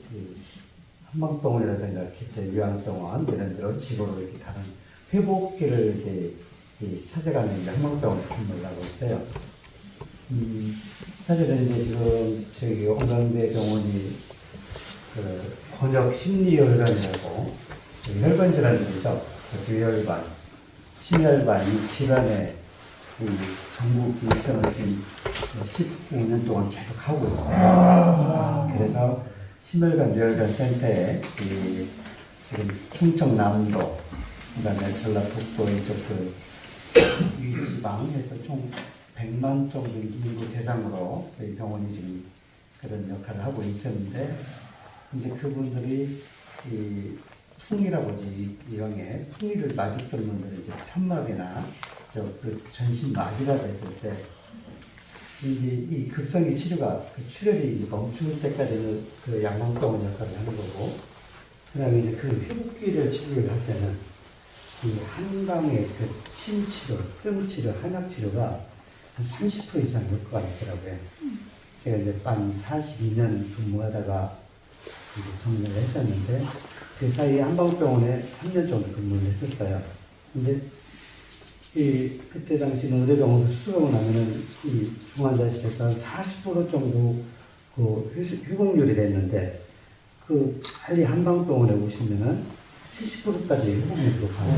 한방병원이라든가 기타 요양병원 이런 데로 집으로 이렇게 다른 회복기를 이제 찾아가는 이제 한방병원 근무를 하고 있어요. 사실은 이제 지금 저기 홍당대 병원이 그 번역 심리혈관이라고 혈관 질환이죠. 뇌혈관, 심혈관 이 질환의 전국 일정을 지금 15년 동안 계속 하고 있어요. 그래서 심혈관 뇌혈관 센터에 지금 충청 남도, 그다음에 전라북도 이쪽 그 위지방에서 총 100만 정도 인구 대상으로 저희 병원이 지금 그런 역할을 하고 있었는데, 이제 그분들이 이 풍이라고 하지, 이왕에 풍이를 맞았던 분들이 이제 편막이나 그 전신 마비가 됐을 때 이제 이 급성기 치료가 그 출혈이 멈출 때까지는 그 양방병원 역할을 하는 거고, 그다음에 이제 그 회복기를 치료를 할 때는 이 한방의 그 침 치료, 뜸 치료, 한약 치료가 한 30% 이상 효과가 있더라고요. 제가 이제 한 42년 근무하다가 이제 정리를 했었는데, 그 사이에 한방병원에 3년 정도 근무를 했었어요. 근데 그때 당시는 의대병원에서 수술하고 나면은 이 중환자실에서 40% 정도 그 회복률이 됐는데, 그 빨리 한방병원에 오시면은 70%까지 회복률이 높아요.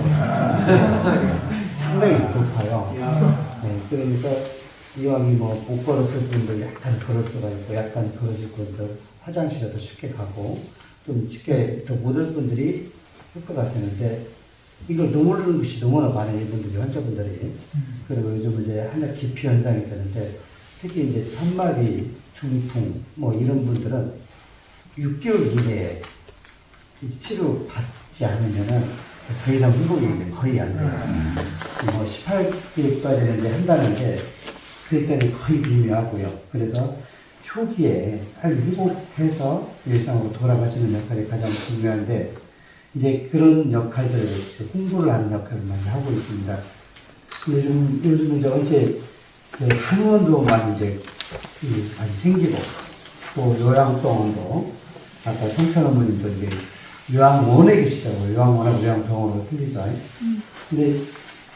상당히 높아요. 네, 그러니까 이왕이 못 걸었을 분들 약간 걸을 수가 있고, 약간 걸으실 분들 화장실에도 쉽게 가고, 좀 쉽게 못 올 분들이 효과가 되는데, 이걸 모르는 것이 너무나 많아요, 이분들이, 환자분들이. 그리고 요즘 이제 한약 기피 현상이 되는데, 특히 이제 편마비, 중풍, 이런 분들은 6개월 이내에 치료 받지 않으면은 더 이상 회복이 거의 안 돼요. 18개월까지는 이제 한다는데, 그때는 거의 미묘하고요. 그래서 초기에 빨리 회복해서 일상으로 돌아가시는 역할이 가장 중요한데, 이제 그런 역할들을 홍보를 하는 역할을 많이 하고 있습니다. 요즘 이제 어째 그 한의원도 많이 이제 많이 생기고, 또 요양병원도 아까 성찬 어머님도 이제 요양원에 계시다고, 요양원하고 요양병원으로 틀리죠. 근데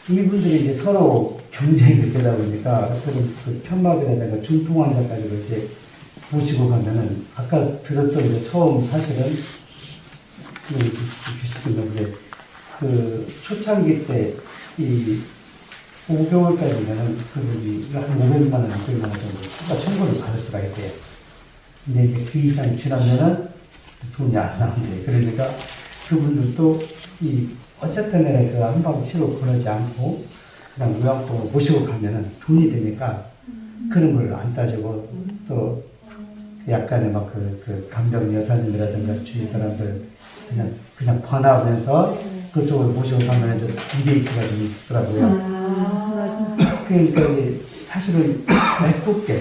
이분들이 이제 서로 경쟁이 되다 보니까 그 편막이라든가 중풍 환자까지도 이제 모시고 가면은, 아까 들었던 이제 처음 사실은 비슷한 건데, 그 초창기 때 이 5개월까지는 그분이 한 500만 원, 600만 원 정도 추가 청구를 받을 수가 있대요. 근데 이제 그 이상 지나면은 돈이 안 나온대. 그러니까 그분들도 어쨌든 간에 그 한방 치료 보내지 않고 그냥 요양병원 모시고 가면은 돈이 되니까 그런 걸 안 따지고 또 약간의 막 그 간병 여사님이라든가 주위 사람들 그냥 권하면서 그쪽으로 모시고 가면 이제 리베이트가 좀 있더라고요. 그러니까 이제 사실은 애꿎게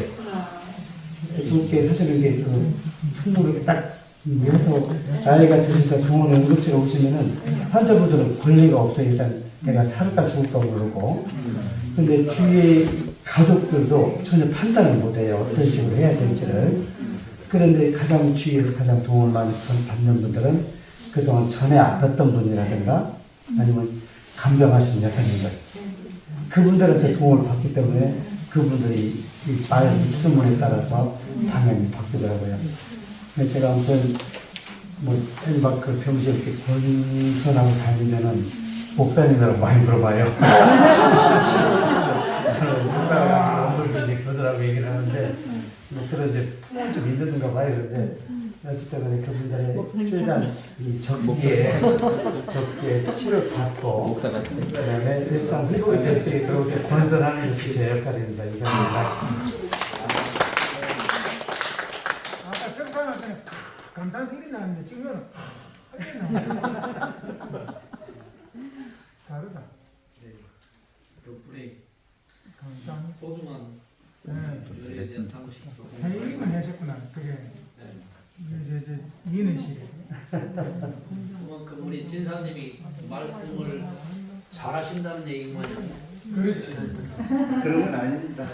사실은 이게 그 풍물을 딱 해서 나이가 드니까 병원에 응급실에 오시면은 환자분들은 권리가 없어요. 일단 내가 살까 죽을까 모르고. 근데 주위의 가족들도 전혀 판단을 못해요. 어떤 식으로 해야 될지를. 그런데 가장 주위에서 가장 도움을 많이 받는 분들은 그동안 전에 아팠던 분이라든가 아니면 간병하신 여사님들. 그분들한테 도움을 받기 때문에 그분들이 이 말 입소문에 따라서 당연히 바뀌더라고요. 근데 제가 아무튼 막 그 병실에 이렇게 권선하고 다니면은 목사님이라고 많이 물어봐요. 저는 목사가 엄물고 이제 교도라고 얘기를 하는데 그런 이제 품은 좀 있는가 봐요. 그런데 어쨌든 간에 그분들의 일단 이 적기에 치료를 받고 그다음에 일상 회복이 될 수 있도록 권선하는 것이 제 역할입니다. 이겁니다. 아까 적상할 감탄 소리 나는데 지금은 다르다. 덕분에 감사합니다. 소중한 네. 요리에 대한 상식도 회의만 하셨구나. 그게 이제 이해는 시. 그만큼 우리 진사님이 말씀을 잘하신다는 얘기만요. 그렇지. 그런 건 아닙니다.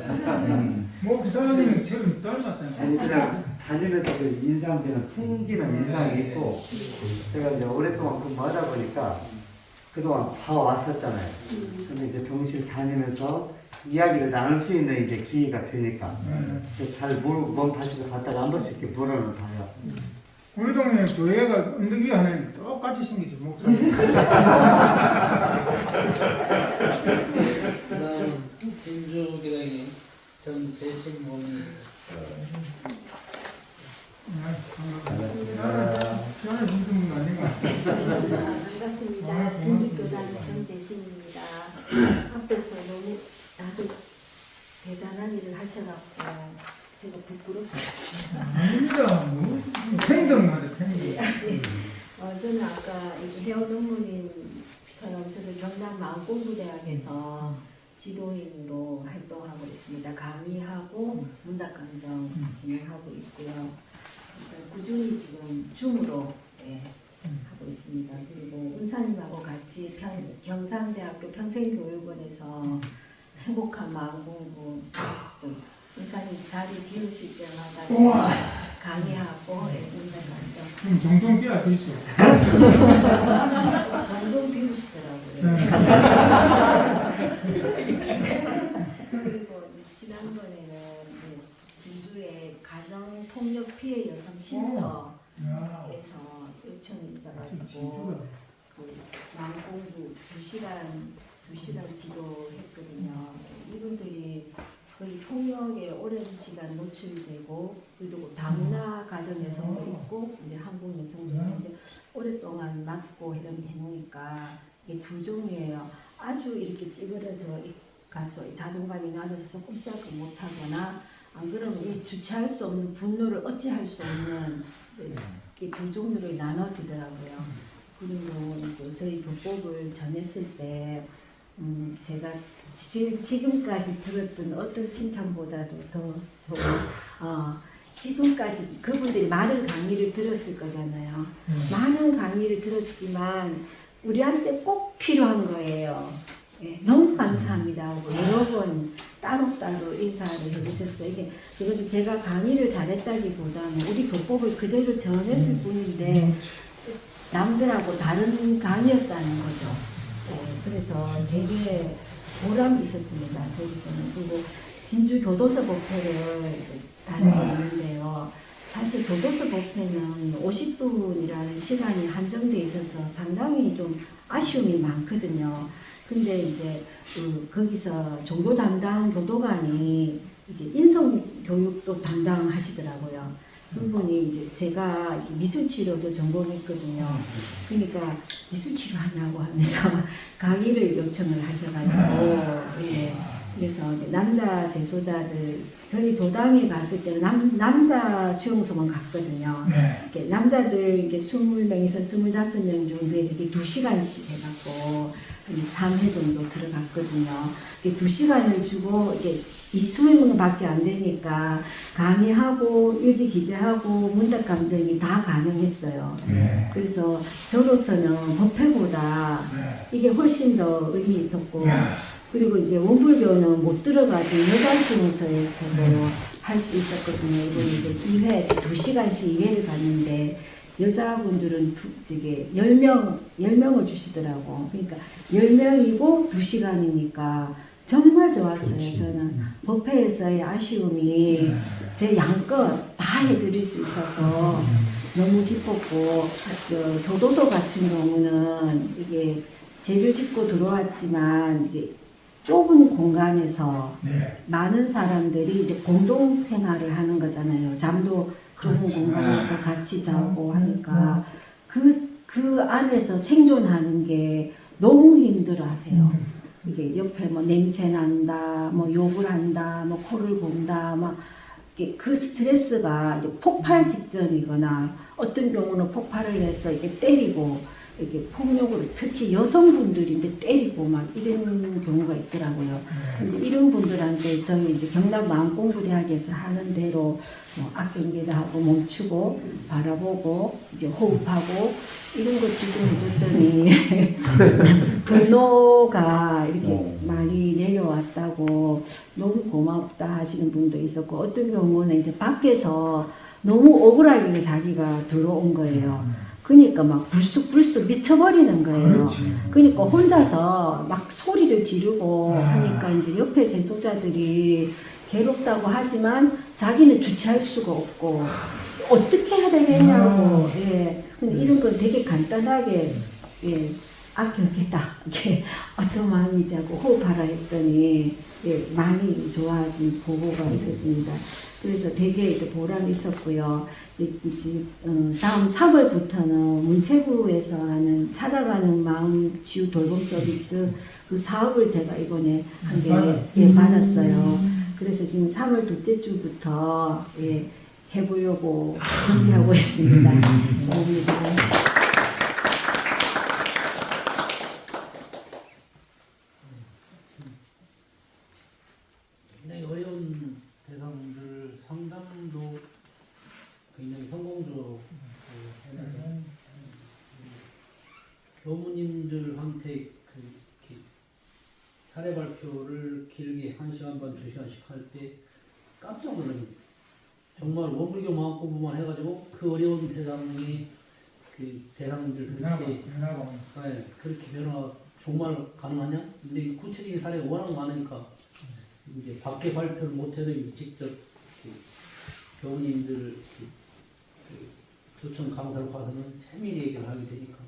목사님은 지금 닮았어요. 아니 그냥 다니면서 그 인상되는 풍기는 인상이 있고 제가 이제 오랫동안 근무하다 보니까 그동안 봐왔었잖아요. 근데 이제 병실 다니면서 이야기를 나눌 수 있는 이제 기회가 되니까 잘 몸 다시도 갔다가 한 번씩 이렇게 물어는 봐요. 우리 동네 교회가 은덕이 하는 똑같이 생기지 목사님. 그다음은 진주교당의 정재신모님. 저는 무슨 아닌가. 반갑습니다. 진주교단 정대신입니다. 앞에서 너무 다들 대단한 일을 하셔갖고 제가 부끄럽습니다. 아닙니다. 팽등하네 팽등. 저는 아까 회원 논문님처럼 저는 경남 마음공부대학에서 지도인으로 활동하고 있습니다. 강의하고 문학강정 진행하고 있고요. 꾸준히 지금 줌으로 하고 있습니다. 그리고 은사님하고 같이 경상대학교 평생교육원에서 행복한 마음공부 은사님 자리 비우실 때마다 강의하고 문학강정 종종 비야 돼 있어. 종종 비우시더라고요. 그리고 지난번에는 진주의 가정폭력 피해 여성 쉼터에서 요청이 있어가지고 그 마음공부 2시간 지도했거든요. 이분들이 거의 폭력에 오랜 시간 노출되고 그리고 다문화 가정에서도 있고 이제 한국 여성들도 있는데 오랫동안 맞고 이런 해놓으니까 이게 두 종류예요. 아주 이렇게 찌그러져 가서 자존감이 낮아서 꼼짝을 못하거나 안 그러면 이 주체할 수 없는 분노를 어찌할 수 없는 이렇게 두 종류로 나눠지더라고요. 그리고 이제 저희 교법을 전했을 때 제가 지금까지 들었던 어떤 칭찬보다도 더 좋은 지금까지 그분들이 많은 강의를 들었을 거잖아요. 많은 강의를 들었지만 우리한테 꼭 필요한 거예요. 너무 감사합니다 하고 여러 번 따로따로 인사를 해주셨어요. 이게 그것도 제가 강의를 잘했다기보다는 우리 교법을 그대로 전했을 뿐인데 남들하고 다른 강의였다는 거죠. 그래서 되게 보람이 있었습니다. 거기서는. 그리고 진주 교도소 법회를 다니고 있는데요. 사실 교도소 법회는 50분이라는 시간이 한정돼 있어서 상당히 좀 아쉬움이 많거든요. 근데 이제 거기서 종교 담당 교도관이 이제 인성 교육도 담당하시더라고요. 그분이 이제 제가 미술 치료도 전공했거든요. 그러니까 미술 치료 하냐고 하면서 강의를 요청을 하셔가지고 예. 그래서 남자 재소자들 저희 도당에 갔을 때는 남자 수용소만 갔거든요. 이렇게 남자들 이렇게 20명에서 25명 정도에 저기 2시간씩 해갖고 한 3회 정도 들어갔거든요. 2시간을 주고 이게 20명밖에 안 되니까 강의하고 일기 기재하고 문답 감정이 다 가능했어요. 그래서 저로서는 법회보다 이게 훨씬 더 의미 있었고 그리고 이제 원불교는 못 들어가도 여자 수용소에서도 할 수 있었거든요. 이번에 이제 2시간씩 2회를 갔는데 여자분들은 10명을 주시더라고. 그러니까 10명이고 2시간이니까 정말 좋았어요. 그렇지. 저는 법회에서의 아쉬움이 제 양껏 다 해드릴 수 있어서 너무 기뻤고 교도소 같은 경우는 이게 죄를 짓고 들어왔지만 이게 좁은 공간에서 많은 사람들이 이제 공동 생활을 하는 거잖아요. 잠도 좁은 공간에서 같이 자고 하니까 그 안에서 생존하는 게 너무 힘들어 하세요. 이게 옆에 뭐 냄새 난다, 뭐 욕을 한다, 뭐 코를 본다, 막 그 스트레스가 이제 폭발 직전이거나 어떤 경우는 폭발을 해서 이게 때리고 이렇게 폭력으로 특히 여성분들이 이제 때리고 막 이런 경우가 있더라고요. 근데 이런 분들한테 저희 이제 경남 마음공부대학에서 하는 대로 뭐 악경계도 하고 멈추고 바라보고 이제 호흡하고 이런 거 지도해줬더니 분노가 이렇게 많이 내려왔다고 너무 고맙다 하시는 분도 있었고 어떤 경우는 이제 밖에서 너무 억울하게 자기가 들어온 거예요. 그러니까 막 불쑥불쑥 미쳐버리는 거예요. 그러니까 혼자서 막 소리를 지르고 하니까 이제 옆에 재소자들이 괴롭다고 하지만 자기는 주체할 수가 없고 어떻게 해야 되겠냐고. 예. 근데 이런 건 되게 간단하게 예. 아껴겠다. 이게 어떤 마음이지 하고 호흡하라 했더니 예. 많이 좋아진 보고가 있었습니다. 그래서 되게 이제 보람이 있었고요. 다음 3월부터는 문체부에서 하는 찾아가는 마음 치유 돌봄 서비스 그 사업을 제가 이번에 한 개 받았어요. 그래서 지금 3월 둘째 주부터 예, 해보려고 준비하고 있습니다. 감사합니다. 굉장히 어려운 대상들 상담도 굉장히 성공적으로 해내서 교무님들한테 사례 발표를 길게 1시간 반, 2시간씩 할 때 깜짝 놀랍니다. 정말 원불교 마음공부만 해가지고 그 어려운 대상이 대상들 그렇게 그렇게 변화가 정말 가능하냐? 근데 구체적인 사례가 워낙 많으니까 이제 밖에 발표를 못해도 직접 교우님들 초청 강사로 가서는 세밀히 얘기를 하게 되니까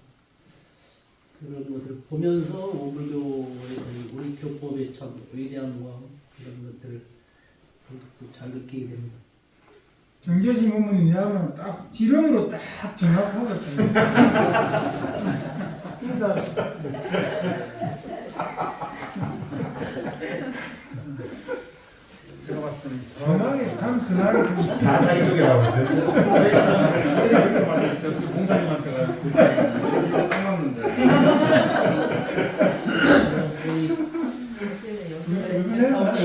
그런 것을 보면서 원불교의 우리 교법의 참 위대함과 이런 것들을 잘 느끼게 됩니다. 정교진 부모님 이야기는 딱 지름으로 딱 정확하거든요. 인사. 선하게 참 선하게 다 자기 쪽에 나오는데. 공사님한테가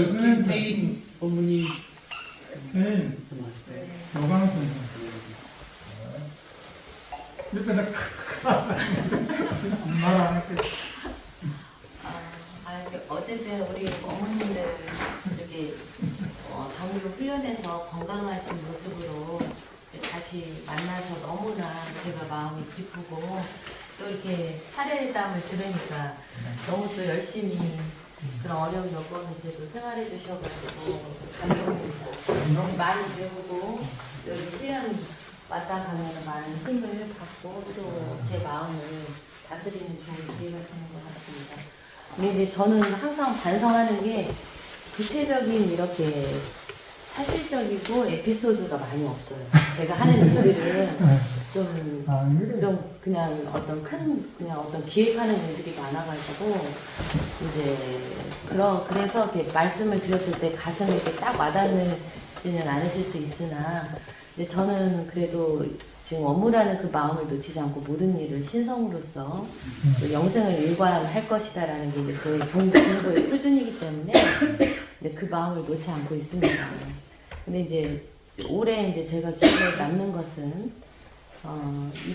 김세인 법무님 노광선 옆에서 말 안 할게. 어쨌든 우리 어머님들 이렇게 장교 훈련해서 건강하신 모습으로 다시 만나서 너무나 제가 마음이 기쁘고 또 이렇게 사례담을 들으니까 너무 또 열심히 그런 어려운 여건인데도 생활해 주셔가지고 감동이고 많이 배우고 여기 훈련 왔다 가면 많은 힘을 받고 또 제 마음을 다스리는 좋은 기회가 되는 것 같습니다. 근데 이제 저는 항상 반성하는 게 구체적인 이렇게 사실적이고 에피소드가 많이 없어요. 제가 하는 일들은 좀 그냥 어떤 그냥 어떤 기획하는 일들이 많아가지고 이제 그래서 이렇게 말씀을 드렸을 때 가슴에 이렇게 딱 와닿지는 않으실 수 있으나 이제 저는 그래도 지금 업무라는 그 마음을 놓치지 않고 모든 일을 신성으로서 또 영생을 일관할 것이다라는 게 이제 저의 공부의 표준이기 때문에 이제 그 마음을 놓지 않고 있습니다. 근데 이제 올해 이제 제가 기억에 남는 것은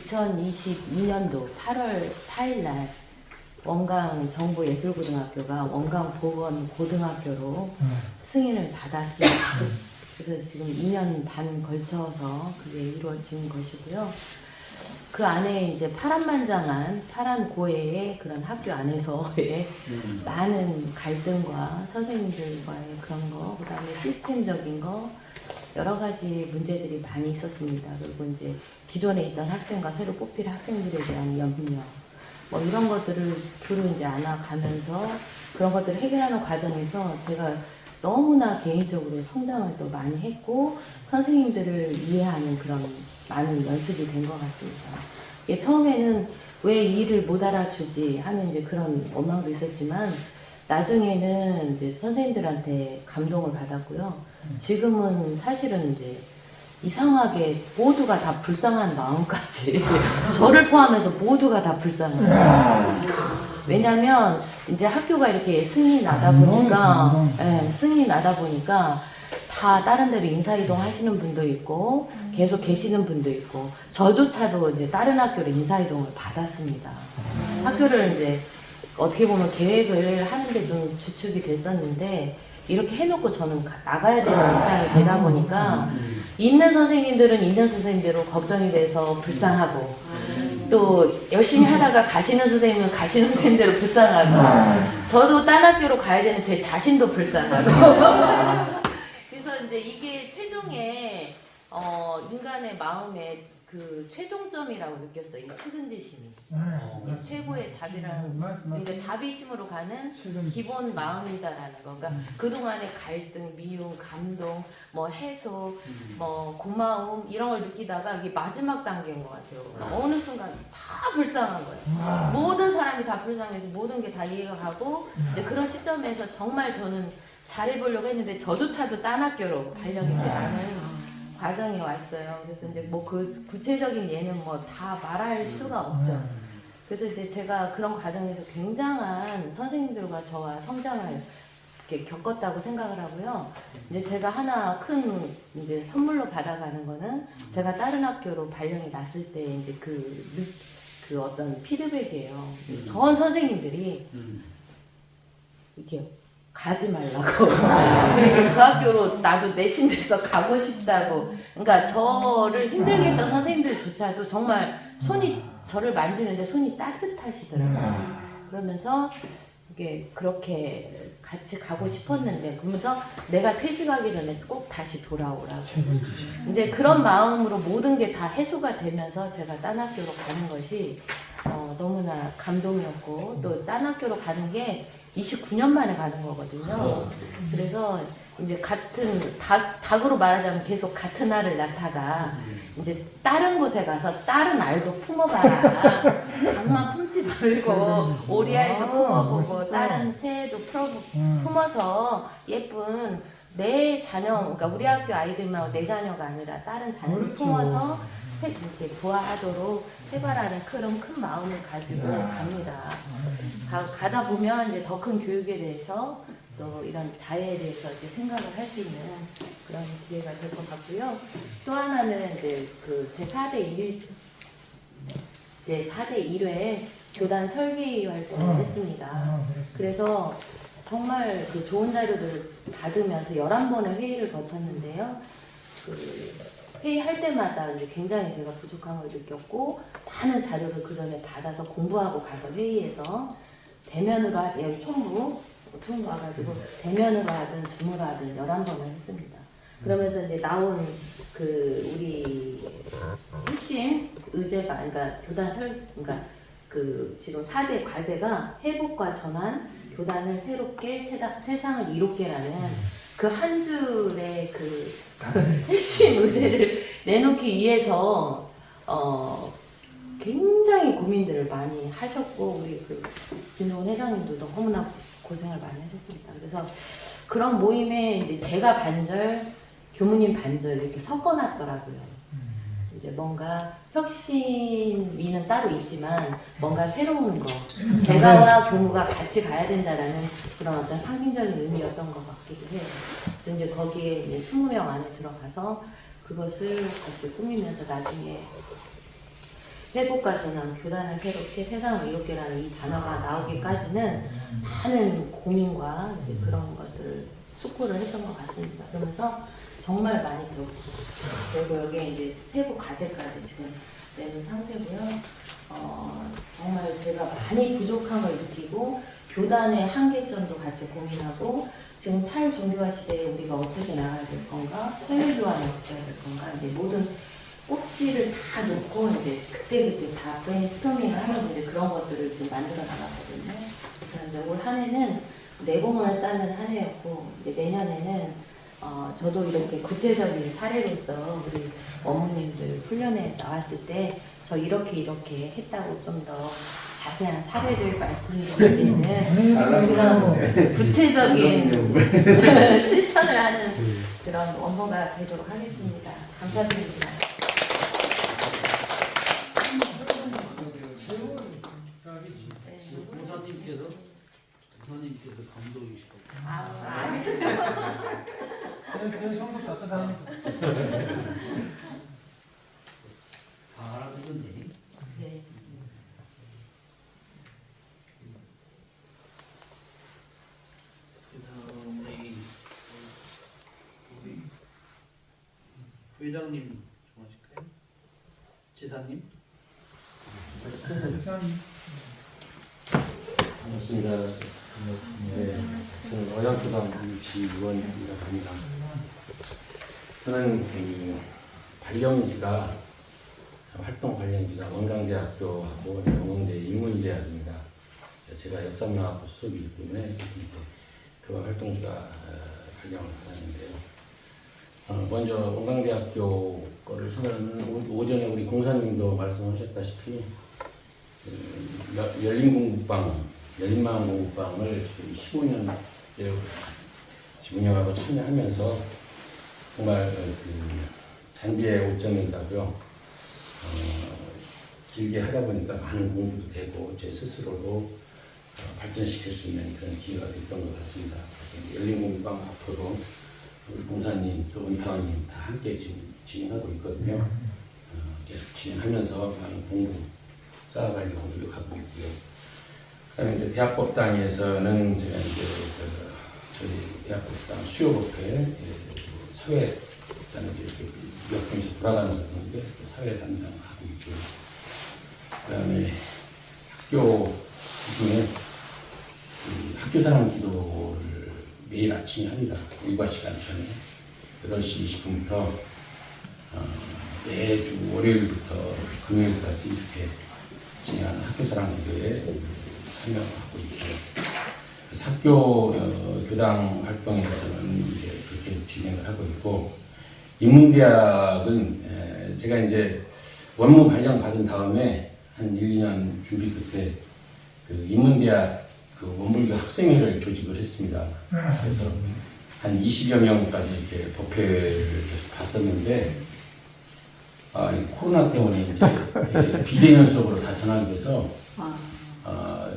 2022년도 8월 4일 날 원강 정보예술고등학교가 원강 보건고등학교로 승인을 받았습니다. 그래서 지금 2년 반 걸쳐서 그게 이루어진 것이고요. 그 안에 이제 파란만장한 파란고해의 그런 학교 안에서의 많은 갈등과 선생님들과의 그런 거, 그 다음에 시스템적인 거, 여러 가지 문제들이 많이 있었습니다. 그리고 이제 기존에 있던 학생과 새로 뽑힐 학생들에 대한 염려, 뭐 이런 것들을 두루 이제 안아가면서 그런 것들을 해결하는 과정에서 제가 너무나 개인적으로 성장을 또 많이 했고 선생님들을 이해하는 그런 많은 연습이 된 것 같습니다. 처음에는 왜 이 일을 못 알아주지 하는 이제 그런 원망도 있었지만 나중에는 이제 선생님들한테 감동을 받았고요. 지금은 사실은 이제 이상하게 모두가 다 불쌍한 마음까지 저를 포함해서 모두가 다 불쌍해요. 왜냐면 이제 학교가 이렇게 승인이 나다 보니까 다 다른 데로 인사이동 하시는 분도 있고 계속 계시는 분도 있고 저조차도 이제 다른 학교로 인사이동을 받았습니다. 학교를 이제 어떻게 보면 계획을 하는데 좀 주축이 됐었는데 이렇게 해놓고 저는 나가야 되는 입장이 되다 보니까 있는 선생님들은 있는 선생님대로 걱정이 돼서 불쌍하고 또 열심히 하다가 가시는 선생님은 가시는 선생님대로 불쌍하고 저도 딴 학교로 가야 되는 제 자신도 불쌍하고 그래서 이제 이게 최종의 인간의 마음의 그 최종점이라고 느꼈어요. 이 측은지심이 최고의 자비라는 그러니까 자비심으로 가는 기본 마음이다라는 거. 그러니까 그동안의 갈등, 미움, 감동, 뭐 해소, 뭐 고마움 이런 걸 느끼다가 이게 마지막 단계인 것 같아요. 어느 순간 다 불쌍한 거예요. 모든 사람이 다 불쌍해서 모든 게 다 이해가 가고 이제 그런 시점에서 정말 저는 잘해보려고 했는데 저조차도 딴 학교로 발령이 나는 과정에 왔어요. 그래서 이제 뭐 그 구체적인 예는 뭐 다 말할 수가 없죠. 그래서 이제 제가 그런 과정에서 굉장한 선생님들과 저와 성장을 이렇게 겪었다고 생각을 하고요. 이제 제가 하나 큰 이제 선물로 받아가는 거는 제가 다른 학교로 발령이 났을 때 이제 그 어떤 피드백이에요. 전 선생님들이 이렇게 가지 말라고. 그 학교로 나도 내신돼서 가고 싶다고. 그러니까 저를 힘들게 했던 선생님들조차도 정말 저를 만지는데 손이 따뜻하시더라고요. 그러면서 이게 그렇게 같이 가고 싶었는데, 그러면서 내가 퇴직하기 전에 꼭 다시 돌아오라고. 이제 그런 마음으로 모든 게 다 해소가 되면서 제가 딴 학교로 가는 것이 너무나 감동이었고, 또 딴 학교로 가는 게 29년 만에 가는 거거든요. 그래서 이제 같은 닭으로 말하자면 계속 같은 알을 낳다가 이제 다른 곳에 가서 다른 알도 품어봐라. 닭만 품지 말고 오리알도 품어보고 다른 새도 품어서 예쁜 내 자녀, 그러니까 우리 학교 아이들만 내 자녀가 아니라 다른 자녀를 품어서 이렇게 부화하도록 해봐라는 그런 큰 마음을 가지고 갑니다. 가다 보면 이제 더 큰 교육에 대해서 또 이런 자해에 대해서 이제 생각을 할 수 있는 그런 기회가 될 것 같고요. 또 하나는 이제 그 제4대 1회 교단 설계위 활동을 했습니다. 그래서 정말 그 좋은 자료들을 받으면서 11번의 회의를 거쳤는데요. 회의할 때마다 이제 굉장히 제가 부족함을 느꼈고, 많은 자료를 그 전에 받아서 공부하고 가서 회의에서 대면으로 여기 총무 와가지고 대면으로 하든 줌으로 하든 11번을 했습니다. 그러면서 이제 나온 우리 핵심 의제가, 그러니까 그러니까 지금 4대 과제가 회복과 전환, 교단을 새롭게 세상을 이롭게라는 그 한 줄의 그 핵심 의제를 내놓기 위해서 굉장히 고민들을 많이 하셨고 우리 그 김동훈 회장님도 너무나 고생을 많이 하셨습니다. 그래서 그런 모임에 이제 제가 반절, 교무님 반절 이렇게 섞어놨더라고요. 이제 뭔가 혁신위는 따로 있지만 뭔가 새로운 거, 제가와 교무가 같이 가야 된다라는 그런 어떤 상징적인 의미였던 것 같기도 해요. 그래서 이제 거기에 이제 20명 안에 들어가서 그것을 같이 꾸미면서 나중에 회복과 전환, 교단을 새롭게 세상을 이롭게라는 이 단어가 나오기까지는 많은 고민과 이제 그런 것들을 숙고를 했던 것 같습니다. 그러면서 정말 많이 배웠습니다. 그리고 여기에 이제 세부 과제까지 지금 내는 상태고요. 정말 제가 많이 부족한 걸 느끼고 교단의 한계점도 같이 고민하고 지금 탈종교화 시대에 우리가 어떻게 나가야 될 건가, 통일교화는 어떻게 해야 될 건가, 이제 모든 꼭지를 다 놓고 이제 그때그때 다 브레인스토밍을 하면서 이제 그런 것들을 지금 만들어 나갔거든요. 그래서 이제 올 한 해는 내공을 쌓는 한 해였고 이제 내년에는 저도 이렇게 구체적인 사례로서 우리 어머님들 훈련에 나왔을 때 저 이렇게 했다고 좀 더 자세한 사례를 말씀드릴 수 있는 그런 구체적인 실천을 하는 그런 업무가 되도록 하겠습니다. 감사드립니다. 목사님께서 감독이시고 제 손부터 어떠다? 다 알아듣는데. 네. 그다음에 우리 부회장님 좀 하실까요? 지사님? 반갑습니다. 네, 저는 어양교단 유치위원이라고 합니다. 저는 그 발령지가 활동 발령지가 원광대학교하고 영흥대 인문대학입니다. 제가 역사문화학부 소속이기 때문에 이제 그 활동지가 발령을 받았는데요. 먼저 원광대학교 거를 소개하면 오전에 우리 공사님도 말씀하셨다시피 열린마을 공부방을 지금 15년째 운영하고 참여하면서 정말 그 장비에 오점이다고요. 길게 하다 보니까 많은 공부도 되고 제 스스로도 발전시킬 수 있는 그런 기회가 됐던 것 같습니다. 그래서 열린 공부방 앞으로 우리 공사님 또 은평님 다 함께 지금 진행하고 있거든요. 계속 진행하면서 많은 공부 쌓아가려고 노력하고 있고요. 그다음에 이제 대학법당에서는 제가 이제 저희 대학법당 수요법회 사회단을 이렇게 몇 분씩 돌아가면서 하는데 사회 담당하고 있고요. 그다음에 학교 중에 학교사랑 기도를 매일 아침에 합니다. 일과 시간 전에 8시 20분부터 매주 월요일부터 금요일까지 이렇게 진행하는 학교사랑 기도에 참여하고 있고요. 그래서 학교 교당 활동에서는 이제 그렇게 진행을 하고 있고, 인문대학은 제가 이제 원무 발령 받은 다음에 한 1, 2년 준비 끝에 그 인문대학 그 원불교 학생회를 조직을 했습니다. 그래서 한 20여 명까지 이렇게 법회를 계속 봤었는데, 이 코로나 때문에 이제 비대면 수업으로 다 전환돼서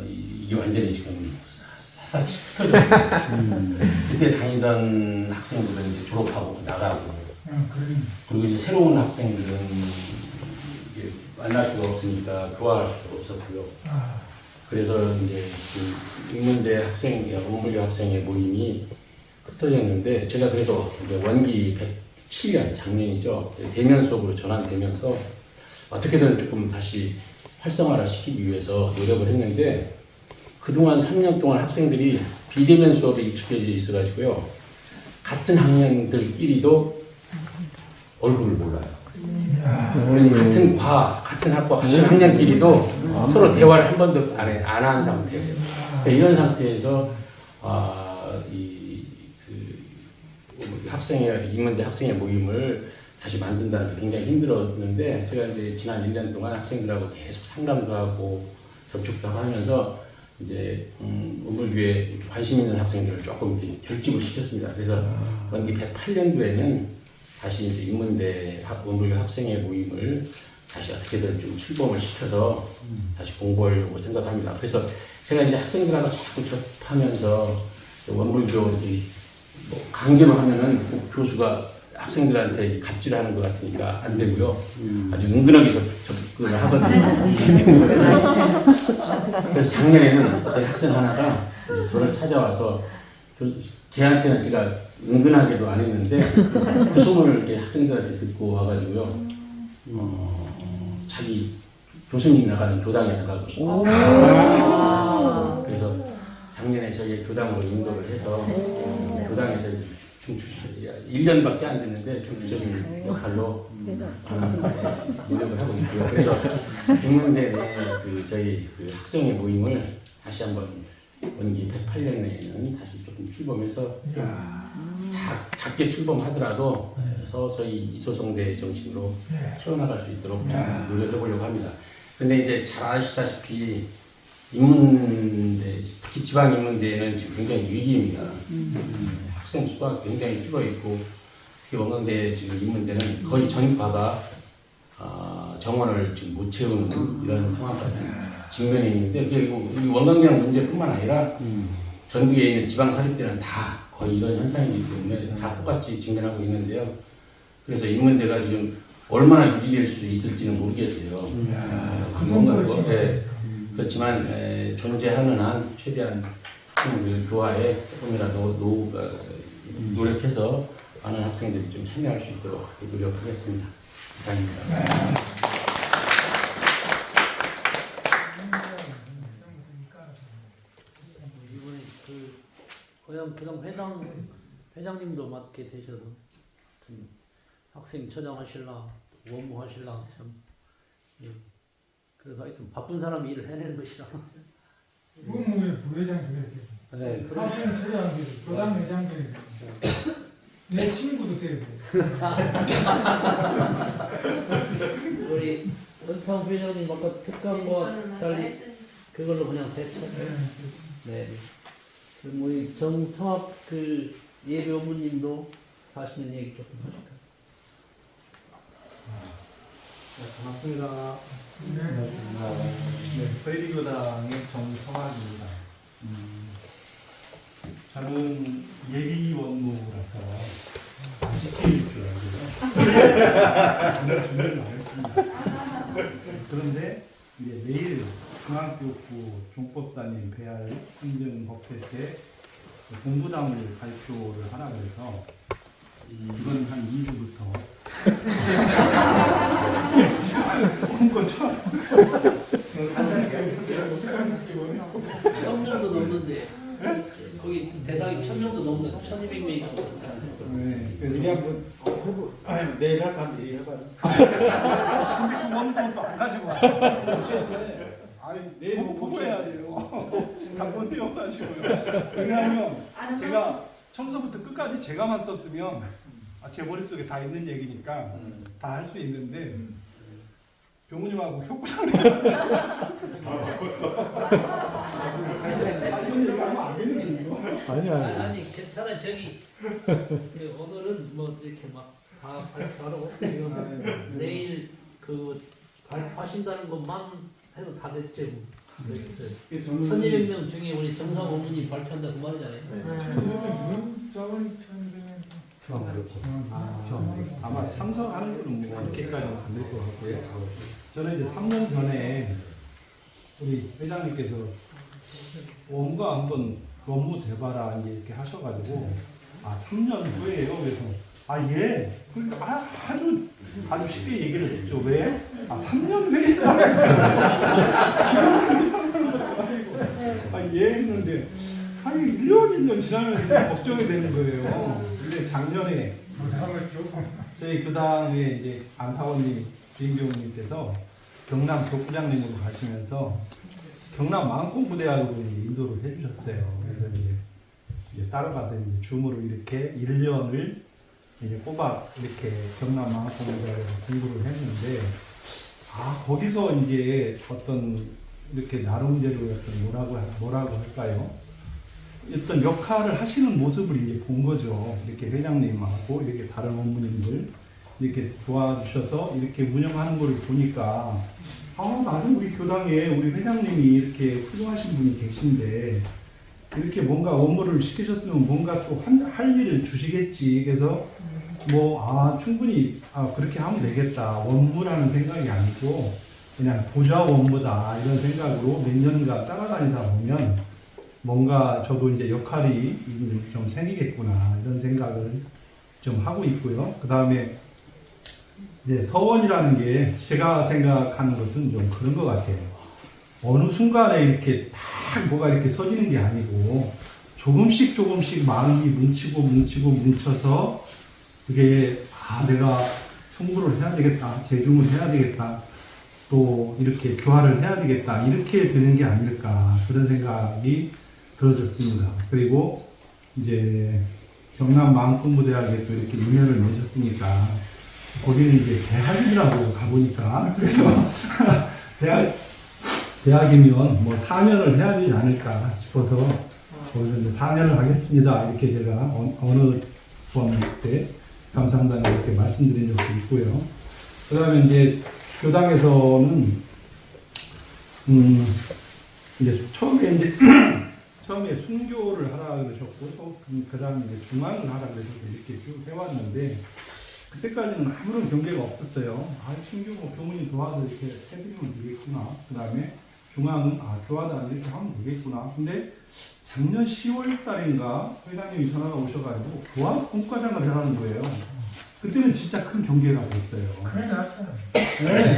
이게 완전히 지금 사사치 흩어졌어요. 그때 다니던 학생들은 이제 졸업하고 나가고, 그리고 이제 새로운 학생들은 이제 만날 수가 없으니까 교화할 수도 없었고요. 그래서 이제 지금 인문대 학생, 원불교 학생의 모임이 흩어졌는데, 제가 그래서 이제 원기 107년 작년이죠. 대면 수업으로 전환되면서 어떻게든 조금 다시 활성화를 시키기 위해서 노력을 했는데, 그동안 3년 동안 학생들이 비대면 수업에 익숙해져 있어가지고요. 같은 학년들끼리도 얼굴을 몰라요. 같은 같은 학과, 같은 학년끼리도 서로 대화를 한 번도 안 한 상태예요. 이런 상태에서 학생회 인문대 학생회 모임을 다시 만든다는 게 굉장히 힘들었는데 제가 이제 지난 1년 동안 학생들하고 계속 상담도 하고 접촉도 하면서 이제 원불교에 관심 있는 학생들을 조금 이렇게 결집을 시켰습니다. 그래서 원기 108년도에는 다시 이제 인문대 원불교 학생회 모임을 다시 어떻게든 좀 출범을 시켜서 다시 공부하려고 생각합니다. 그래서 제가 이제 학생들하고 자꾸 접하면서 원불교 뭐 강제로 하면은 꼭 교수가 학생들한테 갑질하는 것 같으니까 안 되고요. 아주 은근하게 접근을 하거든요. 그래서 작년에는 어떤 학생 하나가 저를 찾아와서 걔한테는 제가 은근하게도 안 했는데 그 소문을 이렇게 학생들한테 듣고 와가지고요. 자기 교수님 나가는 교당에 나가고 싶어. 그래서 작년에 저희 교당으로 인도를 해서 교당에서 1년밖에 안 됐는데 중추적인 역할로 노력을 하고 있고요. 그래서 인문대 내 저희 학생회 모임을 다시 한번 원기 108년에는 다시 조금 출범해서 작게 출범하더라도 서서히 이소성대 정신으로 키워나갈 수 있도록 노력해 보려고 합니다. 그런데 이제 잘 아시다시피 인문대, 특히 지방 인문대는 지금 굉장히 위기입니다. 학생 수가 굉장히 줄어 있고, 특히 원광대 지금 인문대는 거의 전과가 정원을 지금 못 채우는 이런 상황까지 직면해 있는데, 이게 원광대는 문제뿐만 아니라 전국에 있는 지방 사립대는 다 거의 이런 현상이기 때문에 다 똑같이 직면하고 있는데요. 그래서 인문대가 지금 얼마나 유지될 수 있을지는 모르겠어요. 그렇지만 존재하는 한 최대한 학생들 교화에 조금이라도 노력해서 많은 학생들이 좀 참여할 수 있도록 노력하겠습니다. 이상입니다. 이번에 고향 회장님도 맡게 되셔서 학생 처장하실라 원무하실라 참 그래서 하여튼 바쁜 사람이 일을 해내는 것이라. 원무회 부회장도 이렇게. 네. 학생 처장도 교당 회장도 내 친구도 되고. 우리 은평 회장님 아까 특강과 달리 그걸로 그냥 대체. 네. 그럼 우리 정성합 예배 어머님도 하시는 얘기 조금 하실까요? 네, 반갑습니다. 네, 서희리교당의 정성학입니다. 저는 예비 원무라서 안 시킬 줄 알고 오늘 준비를 안 했습니다. 그런데 이제 내일 중앙교구 종법단임 배할 행정법회 때 공부담을 발표를 하라 그래서 이건 한 2주부터 꿈꿔 쳤어. 1000명도 넘는데 거기 대상이 1000명도 넘는 1200명이 넘는다. 네, 그래서 아유, 내일 할까? 내일 해봐요. 근데 원본도 안 가지고 와. 아니, 내일 보고 해야 돼요. 다 못 외워가지고요. 왜냐하면 제가 처음부터 끝까지 제가만 썼으면 제 머릿속에 다 있는 얘기니까 다 할 수 있는데 병우님하고 효구장님 다 바꿨어. 이런 얘기 하면 안 되는 거예요. 아니 괜찮아. 저기 오늘은 뭐 이렇게 막 다 발표하라고 지금 내일 발표하신다는 것만 해도 다 됐죠. 1200명 중에 우리 정상 어머니 발표한다 그 말이잖아요. 아마 참석하는 거는 뭐 이렇게까지는 안 될 것 같고요. 저는 이제 3년 전에 우리 회장님께서 원무가 한번 원무 대봐라 이제 이렇게 하셔가지고 3년 후에요. 그래서 예. 그러니까 아주 쉽게 얘기를 했죠. 왜? 3년 후에 지금 예 했는데 1년 지나면서 걱정이 되는 거예요. 근데 작년에 저희 교당에 이제 안타원님 주인공님께서 경남 교구장님으로 가시면서 경남 마음공부대학으로 이제 인도를 해주셨어요. 그래서 이제 따라가서 이제 줌으로 이렇게 1년을 이제 꼬박 이렇게 경남 마음공부대학에서 공부를 했는데, 거기서 이제 어떤 이렇게 나름대로 어떤 뭐라고 할까요? 어떤 역할을 하시는 모습을 이제 본 거죠. 이렇게 회장님하고 이렇게 다른 어머님들 이렇게 도와주셔서 이렇게 운영하는 걸 보니까, 나도 우리 교당에 우리 회장님이 이렇게 훌륭하신 분이 계신데 이렇게 뭔가 업무를 시키셨으면 뭔가 또 할 일을 주시겠지. 그래서 충분히 그렇게 하면 되겠다. 원무라는 생각이 아니고 그냥 보좌 원무다 이런 생각으로 몇 년간 따라다니다 보면 뭔가 저도 이제 역할이 좀 생기겠구나 이런 생각을 좀 하고 있고요. 그 다음에 이제 서원이라는 게 제가 생각하는 것은 좀 그런 것 같아요. 어느 순간에 이렇게 딱 뭐가 이렇게 서지는 게 아니고 조금씩 마음이 뭉쳐서 그게 내가 승부를 해야 되겠다, 재중을 해야 되겠다, 또 이렇게 교화를 해야 되겠다 이렇게 되는 게 아닐까 그런 생각이 들어졌습니다. 그리고 이제 경남 마음공부대학에 또 이렇게 인연을 맺었으니까 거기는 이제 대학이라고 가보니까 그래서 대학이면 4년을 해야 되지 않을까 싶어서 거기서 이제 4년을 하겠습니다. 이렇게 제가 어느 수업 때 감상단에 이렇게 말씀드린 적도 있고요. 그 다음에 이제 교당에서는 이제 처음에 순교를 하라 그러셨고 그 다음에 이제 중앙을 하라 그러셔서 이렇게 쭉 해왔는데 그때까지는 아무런 경계가 없었어요. 순교 교문이 도와서 이렇게 해드리면 되겠구나. 그 다음에 중앙은 교화단 이렇게 하면 되겠구나. 근데 작년 10월 달인가 회장님이 전화가 오셔가지고 교화 공과장을 하라는 거예요. 그때는 진짜 큰 경계가 됐어요. 큰일 났어요. 네.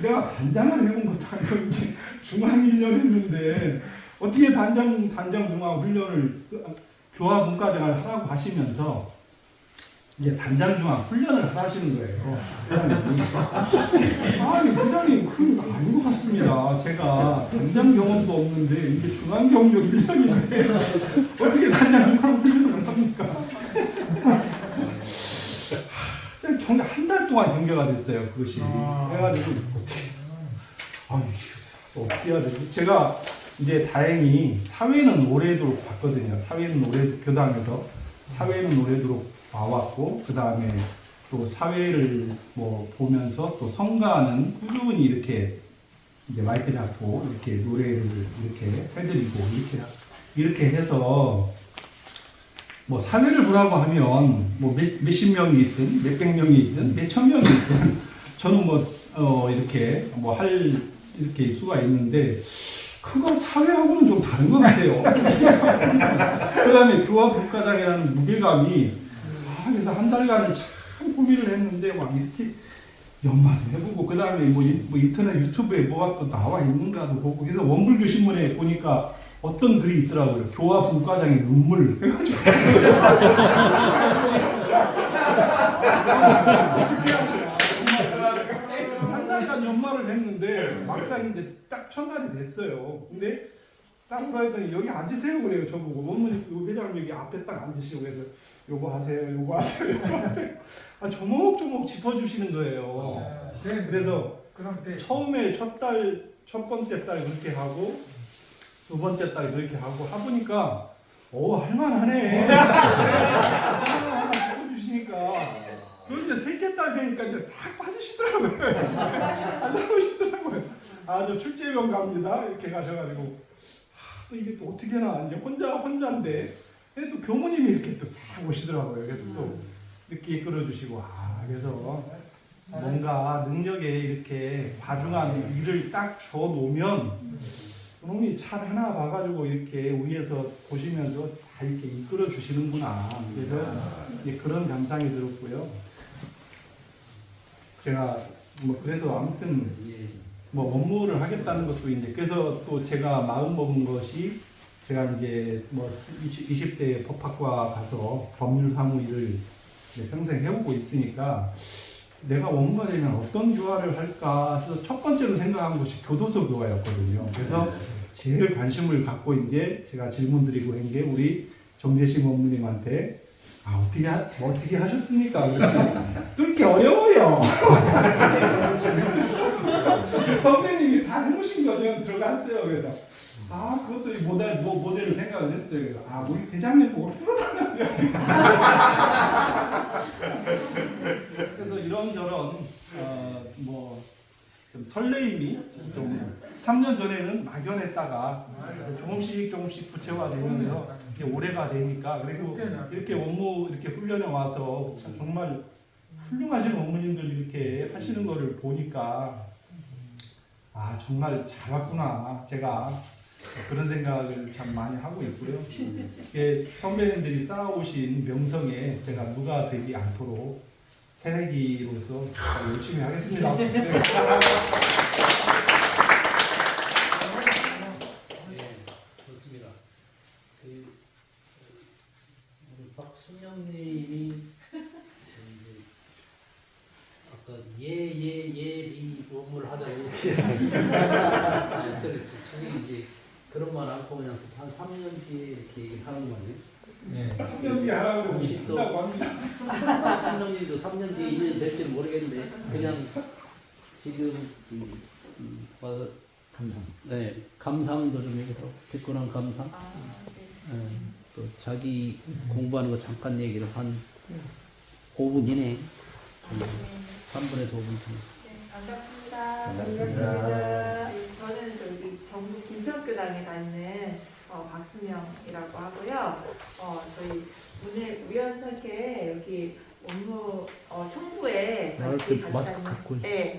내가 단장을 해본 것도 아니고 이제 중앙 1년 했는데 어떻게 단장 중앙 훈련을 교화 문과장을 하라고 하시면서 이제 단장 중앙 훈련을 하시는 거예요. 부장님 그건 아닌 것 같습니다. 제가 단장 경험도 없는데 이게 중앙 경력 1년인데 어떻게 단장 중앙 훈련을 합니까? 한 달 동안 경계가 됐어요. 그것이. 그래가지고 어떻게 해야 되지? 제가 이제 다행히 사회는 오래도록 봤거든요. 교당에서 사회는 오래도록 봐왔고, 그 다음에 또 사회를 보면서 또 성가는 꾸준히 이렇게 이제 마이크 잡고 이렇게 노래를 이렇게 해드리고 이렇게 해서 사회를 보라고 하면 몇십 명이 있든 몇백 명이 있든 몇천 명이 있든 저는 이렇게 이렇게 수가 있는데 그거 사회하고는 좀 다른 것 같아요. 그 다음에 교화 국가장이라는 무게감이 그래서 한 달간을 참 고민을 했는데 이렇게 연마도 해보고 그 다음에 인터넷 유튜브에 뭐가 또 나와 있는가도 보고 그래서 원불교 신문에 보니까 어떤 글이 있더라고요. 교화 분과장의 눈물 해가지고 한 달간 연말을 했는데 막상 이제 딱 첫날이 됐어요. 근데 딱 그러더니 여기 앉으세요 그래요. 저보고 원문 회장님 여기 앞에 딱 앉으시고 그래서 요거 하세요. 조목조목 짚어주시는 거예요. 그래서 처음에 첫 번째 딸 그렇게 하고 두 번째 딸 그렇게 하고 하보니까 할만하네. 하나 짚어주시니까 그리고 이제 셋째 딸 되니까 이제 싹 빠지시더라고요. 안 나오시더라고요. 저 출제병 갑니다. 이렇게 가셔가지고 이게 또 어떻게 하나 이제 혼자인데 또 교무님이 이렇게 또 싹 오시더라고요. 그래서 또 이렇게 이끌어주시고 그래서 뭔가 능력에 이렇게 과중한 일을 딱 줘 놓으면 그놈이 찰 하나 봐가지고 이렇게 위에서 보시면서 다 이렇게 이끌어 주시는구나. 그래서 이제 그런 감상이 들었고요. 제가 그래서 아무튼 업무를 하겠다는 것도 이제 그래서 또 제가 마음 먹은 것이 제가 이제 20대 법학과 가서 법률 사무 일을 평생 해오고 있으니까 내가 원무가 되면 어떤 교화를 할까 해서 첫 번째로 생각한 것이 교도소 교화였거든요. 그래서 제일 관심을 갖고 이제 제가 질문 드리고 한 게 우리 정재심 원무님한테 어떻게 하셨습니까? 그랬더니 뚫기 어려워요. 선배님이 다 해보신 거죠. 들어갔어요. 그래서 그것도 모델을 생각을 했어요. 그래서 우리 회장님 보고 뚫어달라고요. 그래서 이런저런 좀 설레임이 좀 3년 전에는 막연했다가 조금씩 구체화되면서 이게 올해가 되니까 그리고 이렇게 원무 이렇게 훈련에 와서 정말 훌륭하신 원무님들 이렇게 하시는 거를 보니까 정말 잘 왔구나 제가 그런 생각을 참 많이 하고 있고요. 선배님들이 쌓아오신 명성에 제가 누가 되지 않도록 새내기로서 열심히 하겠습니다. 네, 좋습니다. 우리 박순영님이 아까 예비 원무를 하자고 그렇죠. 저희 이제 그런 말 않고 그냥 한 3년 뒤에 이렇게 얘기를 하는 거네요. 3년 뒤에 하라고 싶다고 합니다. 순영님도 3년 뒤에 2년 될지는 모르겠는데 그냥 지금 와서 감상도 좀 얘기하고 듣고 난 감상. 또 자기 공부하는 거 잠깐 얘기를 한 5분 이내 3분에서 5분 반갑습니다. 반갑습니다. 저는 저기 경북 김천교당에 다니는 박순영이라고 하고요. 저희 오늘 우연찮게 여기 원무 청부에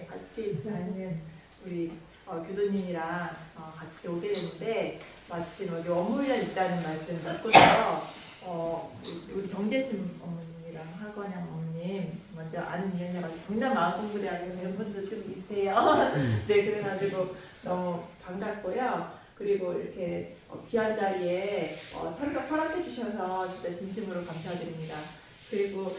같이 다니는 우리 교도님이랑 같이 오게 됐는데 마침 여기 원무훈련 있다는 말씀 듣고서 우리 정재심 어머님이랑 하건양 어머님 먼저 아는 인연이라서 경남 마음공부대학에 멤버들 좀 있으세요. 네, 그래가지고 너무 반갑고요. 그리고 이렇게 귀한 자리에 참석 허락해 주셔서 진짜 진심으로 감사드립니다. 그리고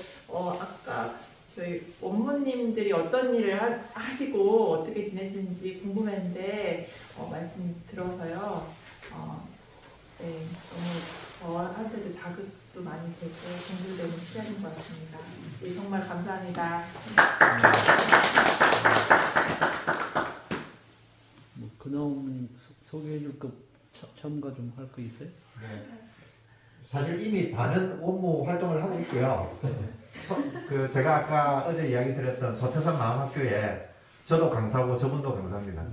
아까 저희 원무님들이 어떤 일을 하시고 어떻게 지내시는지 궁금했는데 말씀 들어서요. 네, 너무 저한테도 자극도 많이 되고 공부되는 시간인 것 같습니다. 네, 정말 감사합니다. 근엄님 소개해줄 거 첨가 좀 할 거 있어요? 네. 사실 이미 많은 원무 활동을 하고 있고요. 제가 아까 어제 이야기 드렸던 서태산 마음학교에 저도 강사고 저분도 강사입니다.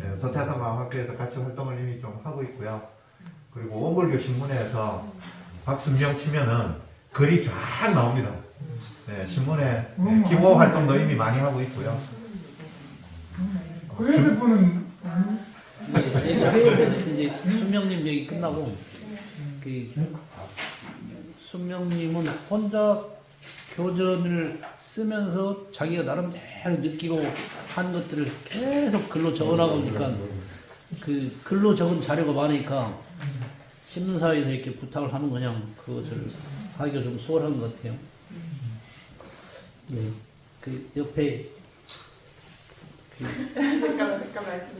네, 서태산 마음학교에서 같이 활동을 이미 좀 하고 있고요. 그리고 원불교 신문에서 박순명 치면은 글이 쫙 나옵니다. 네, 신문에 기호 활동도 이미 많이 하고 있고요. 그 핸드폰은 제가 이제 순명님 얘기 끝나고 순명님은 혼자 교전을 쓰면서 자기가 나름대로 느끼고 한 것들을 계속 글로 적어나가 보니까 그 글로 적은 자료가 많으니까 신문사에서 이렇게 부탁을 하면 그냥 그것을 하기가 좀 수월한 것 같아요. 네, 그 옆에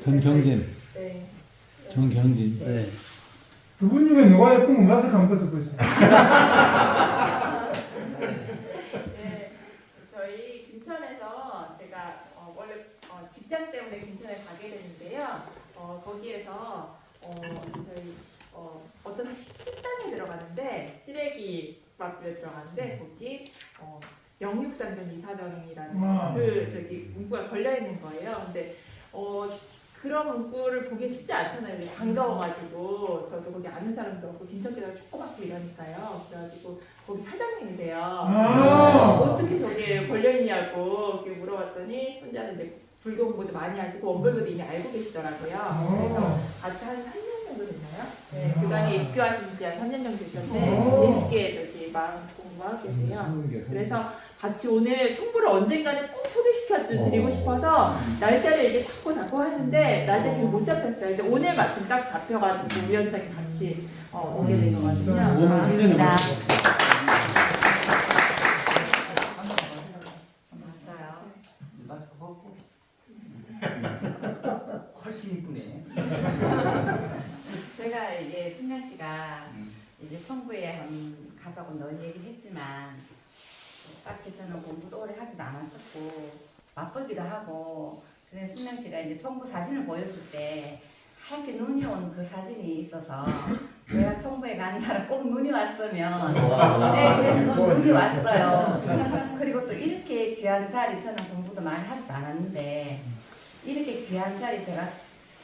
정경진. 네. 정경진. 네. 두 분 중에 누가 예쁜 거 마스크 안 벗고 있어요? 네, 저희 김천에서 제가 원래 직장 때문에 김천에 가게 됐는데요. 거기에서 저희 어떤 식당에 들어가는데 시래기 맛집에 들어가는데 거기 영육상전 이사병이라는 저기 문구가 걸려 있는 거예요. 근데 그런 문구를 보기 쉽지 않잖아요. 반가워가지고 저도 거기 아는 사람도 없고 김천교당 조그맣고 이러니까요. 그래가지고 거기 사장님이세요. 어떻게 저게 걸려있냐고 이렇게 물어봤더니 혼자는 이제 불교 공부도 많이 하시고 원불교도 이미 알고 계시더라고요. 그래서 같이 한 3년 정도 됐나요? 네, 교당에 입교하신 지 한 3년 정도 되셨는데 재밌게 저기 마음 공부하고 계세요. 그래서 같이 오늘 총부를 언젠가는 꼭 소개시켜 드리고 싶어서 날짜를 이렇게 잡고 하는데 날짜 계속 못 잡혔어요. 근데 오늘 마침 딱 잡혀가지고 우연찮게 같이 오게 된 거거든요. 맞아요. 훨씬 이쁘네. 제가 이게 순명 씨가 이제 청구에 가자고 널 얘기했지만 딱히 저는 공부도 오래 하지도 않았었고 바쁘기도 하고 그래서 순명 씨가 이제 청구 사진을 보여줄 때 하얗게 눈이 온 그 사진이 있어서 내가 청구에 가는 날 꼭 눈이 왔으면 네 그래서 눈이 왔어요. 그리고 또 이렇게 귀한 자리 저는 공부도 많이 하지도 않았는데 이렇게 귀한 자리 제가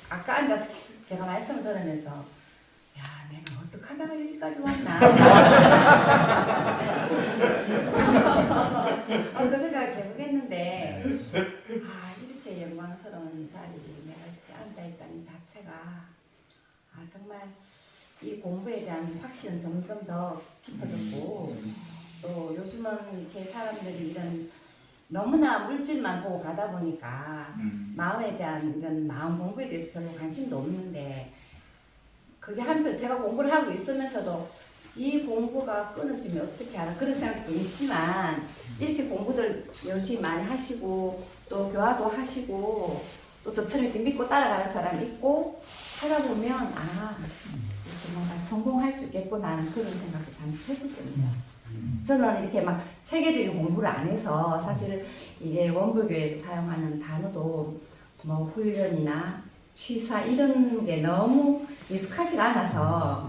아까 앉아서 계속 제가 말씀을 들으면서 야 내가 어떡하다가 여기까지 왔나 그 생각을 계속 했는데 이렇게 영광스러운 자리에 내가 이렇게 앉아있다는 이 자체가 정말 이 공부에 대한 확신은 점점 더 깊어졌고 또 요즘은 이렇게 사람들이 이런 너무나 물질만 보고 가다 보니까 마음에 대한 이런 마음 공부에 대해서 별로 관심도 없는데 그게 한편 제가 공부를 하고 있으면서도 이 공부가 끊어지면 어떻게 하나 그런 생각도 있지만 이렇게 공부들 열심히 많이 하시고 또 교화도 하시고 또 저처럼 이렇게 믿고 따라가는 사람이 있고 하다 보면 이렇게 뭔가 성공할 수 있겠구나 하는 그런 생각도 잠시 했었습니다. 저는 이렇게 막 체계적인 공부를 안 해서 사실 이게 원불교에서 사용하는 단어도 뭐 훈련이나 취사 이런 게 너무 익숙하지가 않아서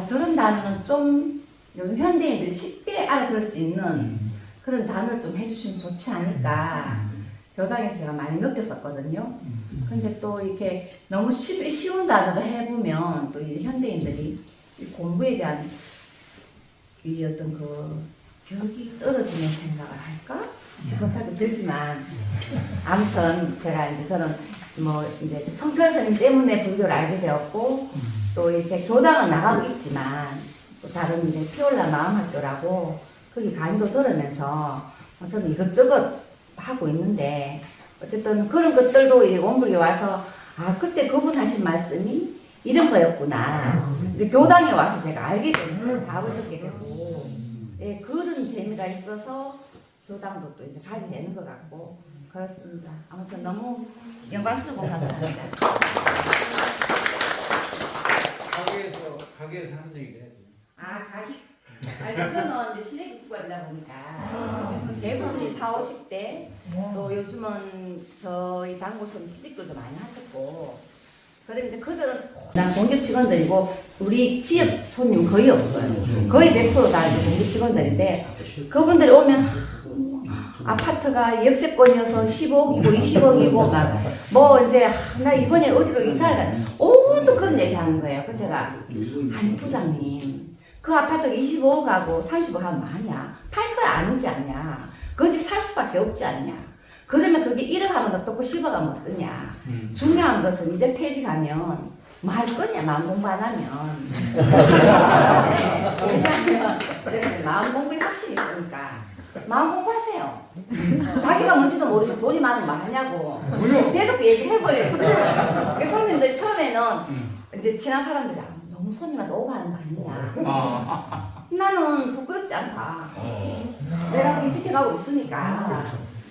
저런 단어는 좀 요즘 현대인들이 쉽게 알아들을 수 있는 그런 단어를 좀 해주시면 좋지 않을까 교당에서 제가 많이 느꼈었거든요. 근데 또 이렇게 너무 쉬운 단어를 해보면 또 이 현대인들이 이 공부에 대한 이 어떤 그 벽이 떨어지는 생각을 할까? 그런 생각도 들지만 아무튼 제가 이제 저는 뭐 이제 성철 스님 때문에 불교를 알게 되었고 또 이렇게 교당은 나가고 있지만 또 다른 이제 피올라 마음학교라고 거기 강의도 들으면서 저는 이것저것 하고 있는데 어쨌든 그런 것들도 이제 원불교에 와서 그때 그분 하신 말씀이 이런 거였구나. 이제 교당에 와서 제가 알게 되고 답을 듣게 되고 그런 재미가 있어서 교당도 또 이제 가게 되는 것 같고 그렇습니다. 아무튼 너무 영광스럽고 감사합니다. 가게에서 하는 얘기를 해야 돼. 가게. 저는 이제 시댁 입구가 되다 보니까 대부분이 40, 50대 또 요즘은 저희 단골손 피직들도 많이 하셨고 그런데 그들은 난 공격 직원들이고 우리 지역 손님 거의 없어요. 거의 100% 다 이제 공격 직원들인데 그분들이 오면 아파트가 역세권이어서 15억이고 20억이고 막 뭐 이제 나 이번에 어디로 이사를 가는 온통 그런 얘기 하는 거예요. 그래서 제가 아니 부장님 그 아파트가 25억하고 30억 하면 많냐? 팔 거 아니지 않냐? 그 집 살 수밖에 없지 않냐? 그러면 그게 1억 하면 어떻고 10억 하면 어떠냐? 중요한 것은 이제 퇴직하면 뭐 할 거냐? 마음 공부 안 하면. 왜냐하면 내가 마음 공부에 확신이 있으니까 마음 공부하세요. 자기가 뭔지도 모르고 돈이 많으면 뭐 하냐고. 대놓고 얘기해버려요. 손님들 처음에는 이제 친한 사람들이 너무 손님한테 오버하는 거 아니냐. 나는 부끄럽지 않다. 내가 그게 지켜가고 있으니까.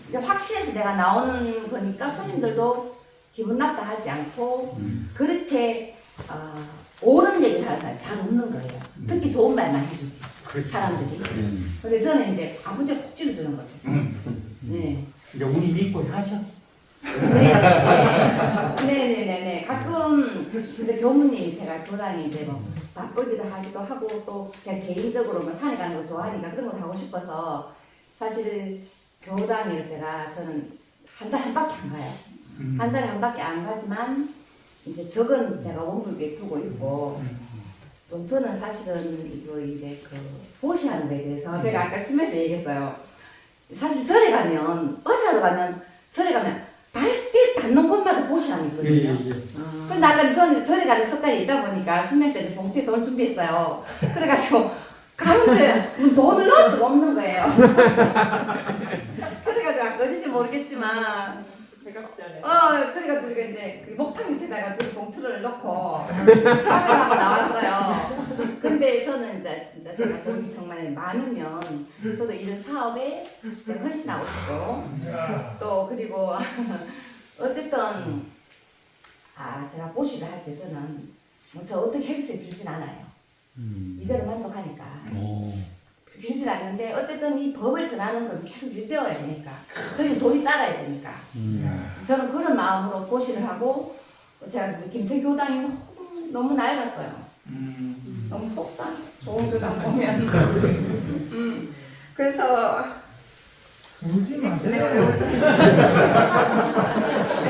이제 확신해서 내가 나오는 거니까 손님들도 기분 나빠 하지 않고 그렇게 옳은 얘기를 하는 사람이 잘 없는 거예요. 특히 좋은 말만 해주지 사람들이. 근데 저는 이제 아무데나 콕 찔러주는 거죠. 네. 이제 우리 믿고 하셔. 네네네네. 가끔 근데 교무님이 제가 교당이 이제 뭐 바쁘기도 하기도 하고 또 제가 개인적으로 뭐 산에 가는 거 좋아하니까 그런 거 하고 싶어서 사실 교당을 저는 한 달에 한 바퀴 안 가요. 한 달에 한 바퀴 안 가지만 이제 적은 제가 원불교에 두고 있고 또 저는 사실은 이거 이제 그 보시하는 거에 대해서 제가 아까 심해서 얘기했어요. 사실 절에 가면 어디라도 가면 절에 가면 발길 닿는 곳마다 보시함이 있거든요. 근데 아까 저는 절에 가는 습관이 있다 보니까 순명 씨한테 봉투에 돈 준비했어요. 그래가지고 가는데 돈을 넣을 수가 없는 거예요. 그래가지고 아까 어딘지 모르겠지만 그래가지고 이제 목탕 밑에다가 그 봉투를 넣고 사업을 하고 나왔어요. 근데 저는 이제 진짜 제가 돈이 정말 많으면 저도 이런 사업에 제가 헌신하고 싶고 또 그리고 어쨌든 제가 고시를 할 때 저는 뭐 저 어떻게 헬스에 빌진 않아요. 이대로 만족하니까. 빌진 않는데 어쨌든 이 법을 전하는 건 계속 배워야 되니까 그리고 돈이 따라야 되니까 저는 그런 마음으로 고시를 하고 제가 김천 교당이 너무 낡았어요. 너무 속상해. 좋은 교당 보면. 그래서 울지 마세요.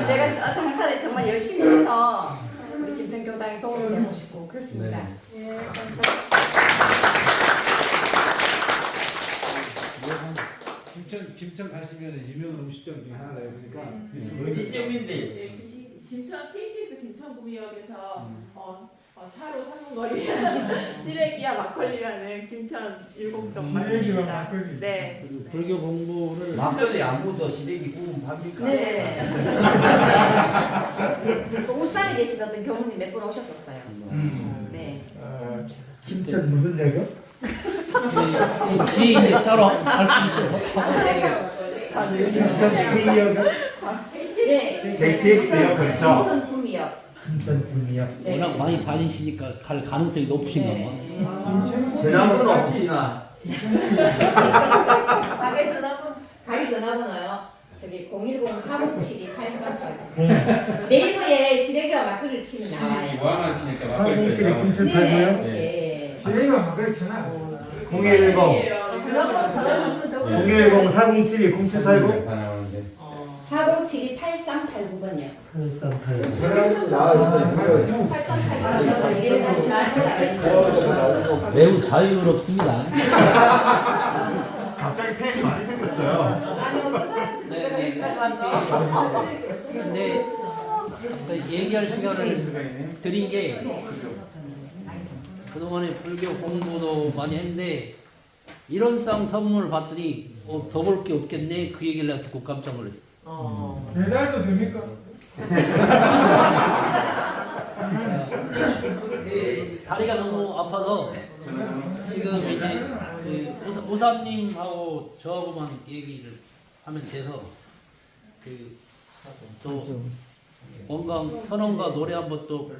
내가 장사를 정말 열심히 해서 우리 김천 교당에 도움이 되고 싶고 그렇습니다. 예, 김천 가시면 유명한 음식점 중에 하나예요. 그러니까 어디쯤인데? 김천 KTX 김천구미역에서 차로 3분 거리 시래기와 막걸리라는 김천 일곡동 시래기와 맛집입니다. 막걸리. 네. 불교 공부를 막걸리 안 묻어 시래기 구운 팝니까? 네. 그 울산에 계시던 교무님 몇 분 오셨었어요. 네. 김천 무슨 역이요? 지인이 따로 할 수 있도록 김천 K역이요? 네. KTX요, 그렇죠. 김천 구미역. 김천 구미역. 네. 워낙 많이 다니시니까 갈 가능성이 높으신가 봐. 전화번호 없으시나? 가게 전화번호요. 저기 010-407-8388. 네이버에 시래기와 막걸리를 치면 나와요. 무한한 치니까 막걸리까지 나오네. 네. 시래기와 막걸리 전화. 010 전화번호 전화번호 더 010-407-0789 다 나오는데. 407-8389번이요. 838 전화번호 나와요. 8388. 매우 자유롭습니다. 갑자기 팬이 많이 생겼어요. 아니 어쩌다 진짜 여기까지 왔죠. 근데 아까 얘기할 시간을 드린 게 그동안에 불교 공부도 많이 했는데 이런 쌍 선물을 봤더니 더 볼 게 없겠네 그 얘기를 내가 듣고 깜짝 놀랐어요. 배달도 됩니까? 다리가 너무 아파서 지금 이제 그 우사님하고 저하고만 얘기를 하면 돼서 또 뭔가 선언과 노래 한번 또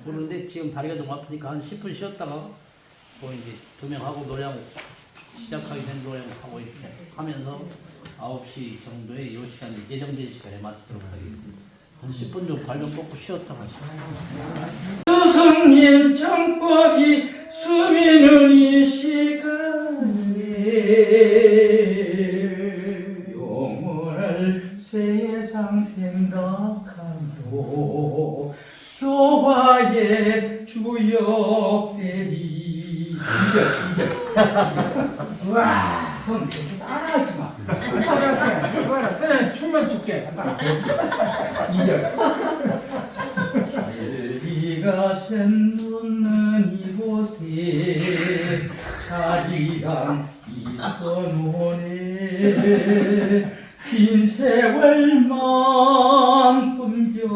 부르는데 지금 다리가 좀 아프니까 한 10분 쉬었다가 뭐 이제 조명하고 노래하고 시작하게 된 노래하고 이렇게 하면서 9시 정도에 이 시간에 예정된 시간에 마치도록 하겠습니다. 한 10분 좀 발좀 뻗고 쉬었다가 스승님 정법이 수미는 이 시간에 영원할 세상 생각하며 교화의 주역되리 와 형 따라하지 마 따라할게. 그냥 춤만 출게. 비가 샘솟는 이곳에 자리랑 이선원에 긴 세월만 분별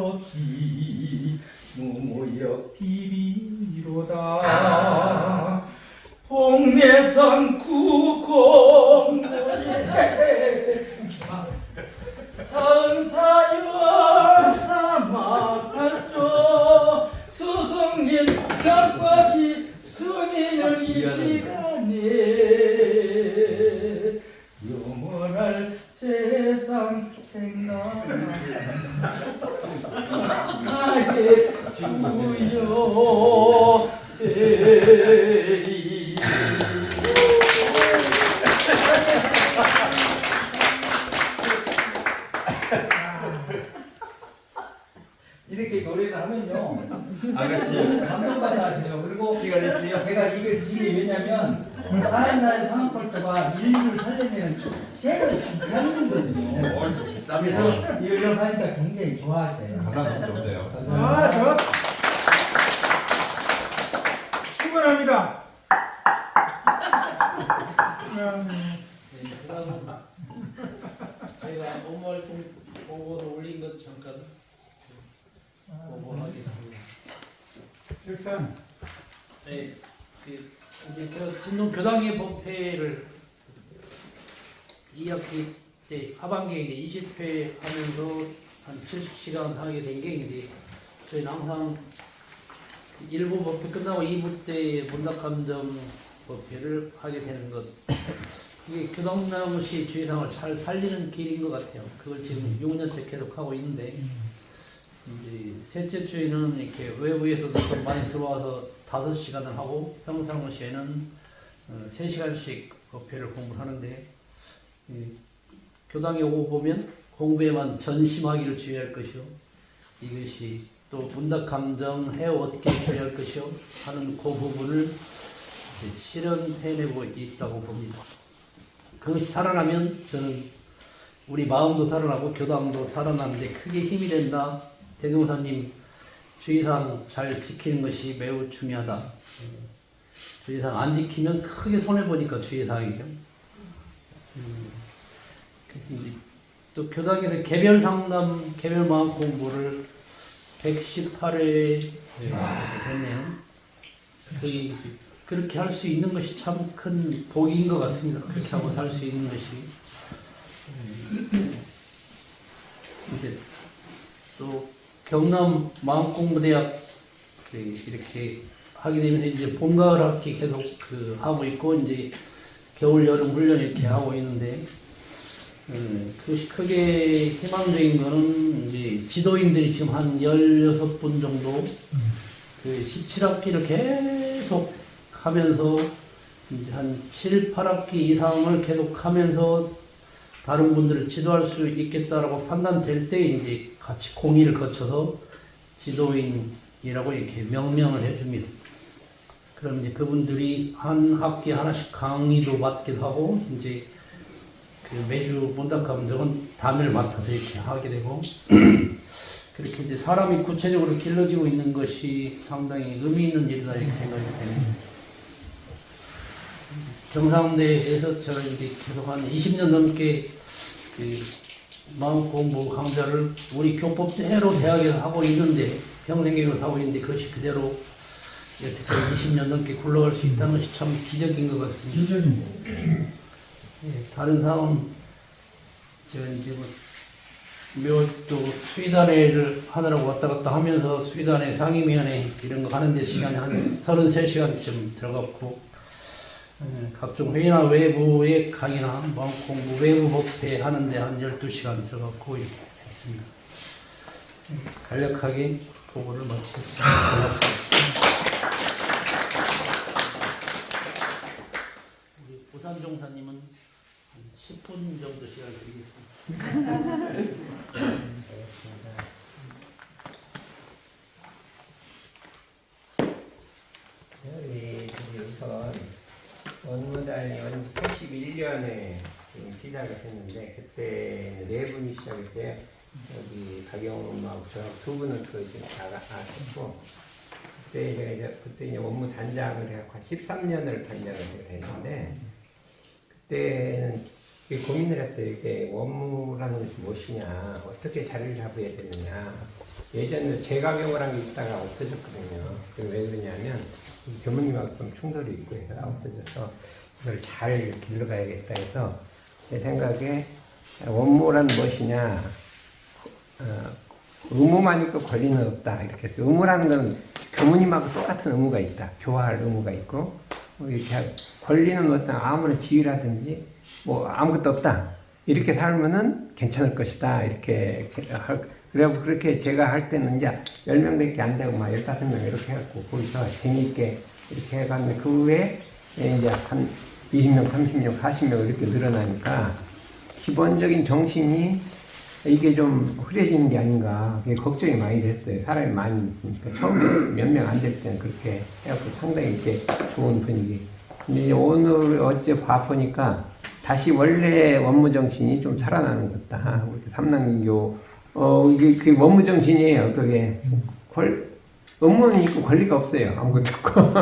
없이 무모역 비비로다 동네산 구공노래 선사여 사막할조 스승님 정법이 수미는 이 시간에 영원할 세상 생각하게 주여 이렇게 노래를 하면요 아가씨 감동받아 하세요. 그리고 제가 이걸 지금 왜냐면 사회날 상황컬트가 인류를 살려내는 최고의 비타민이거든요. 그래서 이걸 하니까 굉장히 좋아하세요. 가사 좋네요. 아, 좋았어. 충분합니다. 제가 몸활 보고서 올린 것 잠깐 보고하겠습니다. 책상. 네, 이제 저 진동 교당의 법회를 2학기 때 하반기에 이제 20회 하면서 한 70시간 하게 된 게 이제 저희는 항상 1부 법회 끝나고 2부 때 문답감정 법회를 하게 되는 것. 그게 교당나무시 주의사항을 잘 살리는 길인 것 같아요. 그걸 지금 6년째 계속 하고 있는데, 이제 셋째 주에는 이렇게 외부에서도 좀 많이 들어와서 5시간을 하고, 평상시에는 3시간씩 법회를 공부를 하는데, 교당에 오고 보면 공부에만 전심하기를 주의할 것이요. 이것이 또 문답감정 해야 어떻게 주의할 것이요 하는 그 부분을 실현해내고 있다고 봅니다. 그것이 살아나면 저는 우리 마음도 살아나고 교당도 살아나는데 크게 힘이 된다. 대금사님 주의사항 잘 지키는 것이 매우 중요하다. 주의사항 안 지키면 크게 손해보니까 주의사항이죠. 그래서 또 교당에서 개별 상담, 개별 마음 공부를 118회 했네요. 그렇게 할 수 있는 것이 참 큰 복인 것 같습니다. 그렇게 하고 살 수 있는 것이. 이제 또 경남 마음공부대학 이렇게 하게 되면 이제 봄, 가을 학기 계속 하고 있고 이제 겨울, 여름 훈련 이렇게 하고 있는데 그것이 크게 희망적인 거는 이제 지도인들이 지금 한 16분 정도 17학기를 계속 하면서 이제 한 7, 8학기 이상을 계속 하면서 다른 분들을 지도할 수 있겠다라고 판단될 때 이제 같이 공의를 거쳐서 지도인이라고 이렇게 명명을 해줍니다. 그럼 이제 그분들이 한 학기 하나씩 강의도 맡기도 하고 이제 매주 문답감정은 단을 맡아서 이렇게 하게 되고 그렇게 이제 사람이 구체적으로 길러지고 있는 것이 상당히 의미 있는 일이다 이렇게 생각이 됩니다. 경상대에서 제가 이제 계속 한 20년 넘게 마음 공부 강좌를 우리 교법대로 대학에서 하고 있는데 평생교육을 하고 있는데 그것이 그대로 여태까지 20년 넘게 굴러갈 수 있다는 것이 참 기적인 것 같습니다. 기적입니다. 다른 사람 제가 이제 또 수의단회를 하느라고 왔다 갔다 하면서 수의단회 상임위원회 이런 거 하는데 시간이 한 33시간쯤 들어갔고 각종 회의나 외부의 강의나 공부 외부 법회 하는데 한 12시간 들어갔고 이렇게 했습니다. 간략하게 보고를 마치겠습니다. 우리 부산종사님은 한 10분 정도 시간을 드리겠습니다. 우선 원무단위원 81년에 시작을 했는데 그때 네 분이 시작했대요. 여기 박영훈 엄마하고 저하고 두 분은 그 지금 나갔고 그때 제가 그때 원무 단장을 해갖고 한 13년을 단장을 했는데 그때는 고민을 했어요. 이게 원무라는 것이 무엇이냐, 어떻게 자리를 잡아야 되느냐. 예전에 재가병을 한 게 있다가 없어졌거든요. 왜 그러냐면 교무님하고 좀 충돌이 있고 해서 없어져서 이걸 잘 길러가야겠다 해서 제 생각에 원무란 무엇이냐, 의무만 있고 권리는 없다 이렇게 해서 의무라는 건 교무님하고 똑같은 의무가 있다, 교화할 의무가 있고 이렇게 권리는 어떤 아무런 지위라든지 뭐 아무것도 없다 이렇게 살면은 괜찮을 것이다 이렇게 그래서 그렇게 제가 할 때는 이제 10명밖에 안 되고 막 15명 이렇게 해갖고 거기서 재미있게 이렇게 해갔는데 그 후에 이제 한 20명, 30명, 40명 이렇게 늘어나니까 기본적인 정신이 이게 좀 흐려지는 게 아닌가 그게 걱정이 많이 됐어요. 사람이 많이 있으니까 처음에 몇 명 안 될 때는 그렇게 해갖고 상당히 이렇게 좋은 분위기. 근데 이제 오늘 어째 봐보니까 다시 원래 원무 정신이 좀 살아나는 것 같다. 우리 삼남교 이게 그 원무 정신이에요. 그게 업무는 있고 권리가 없어요. 아무것도 없고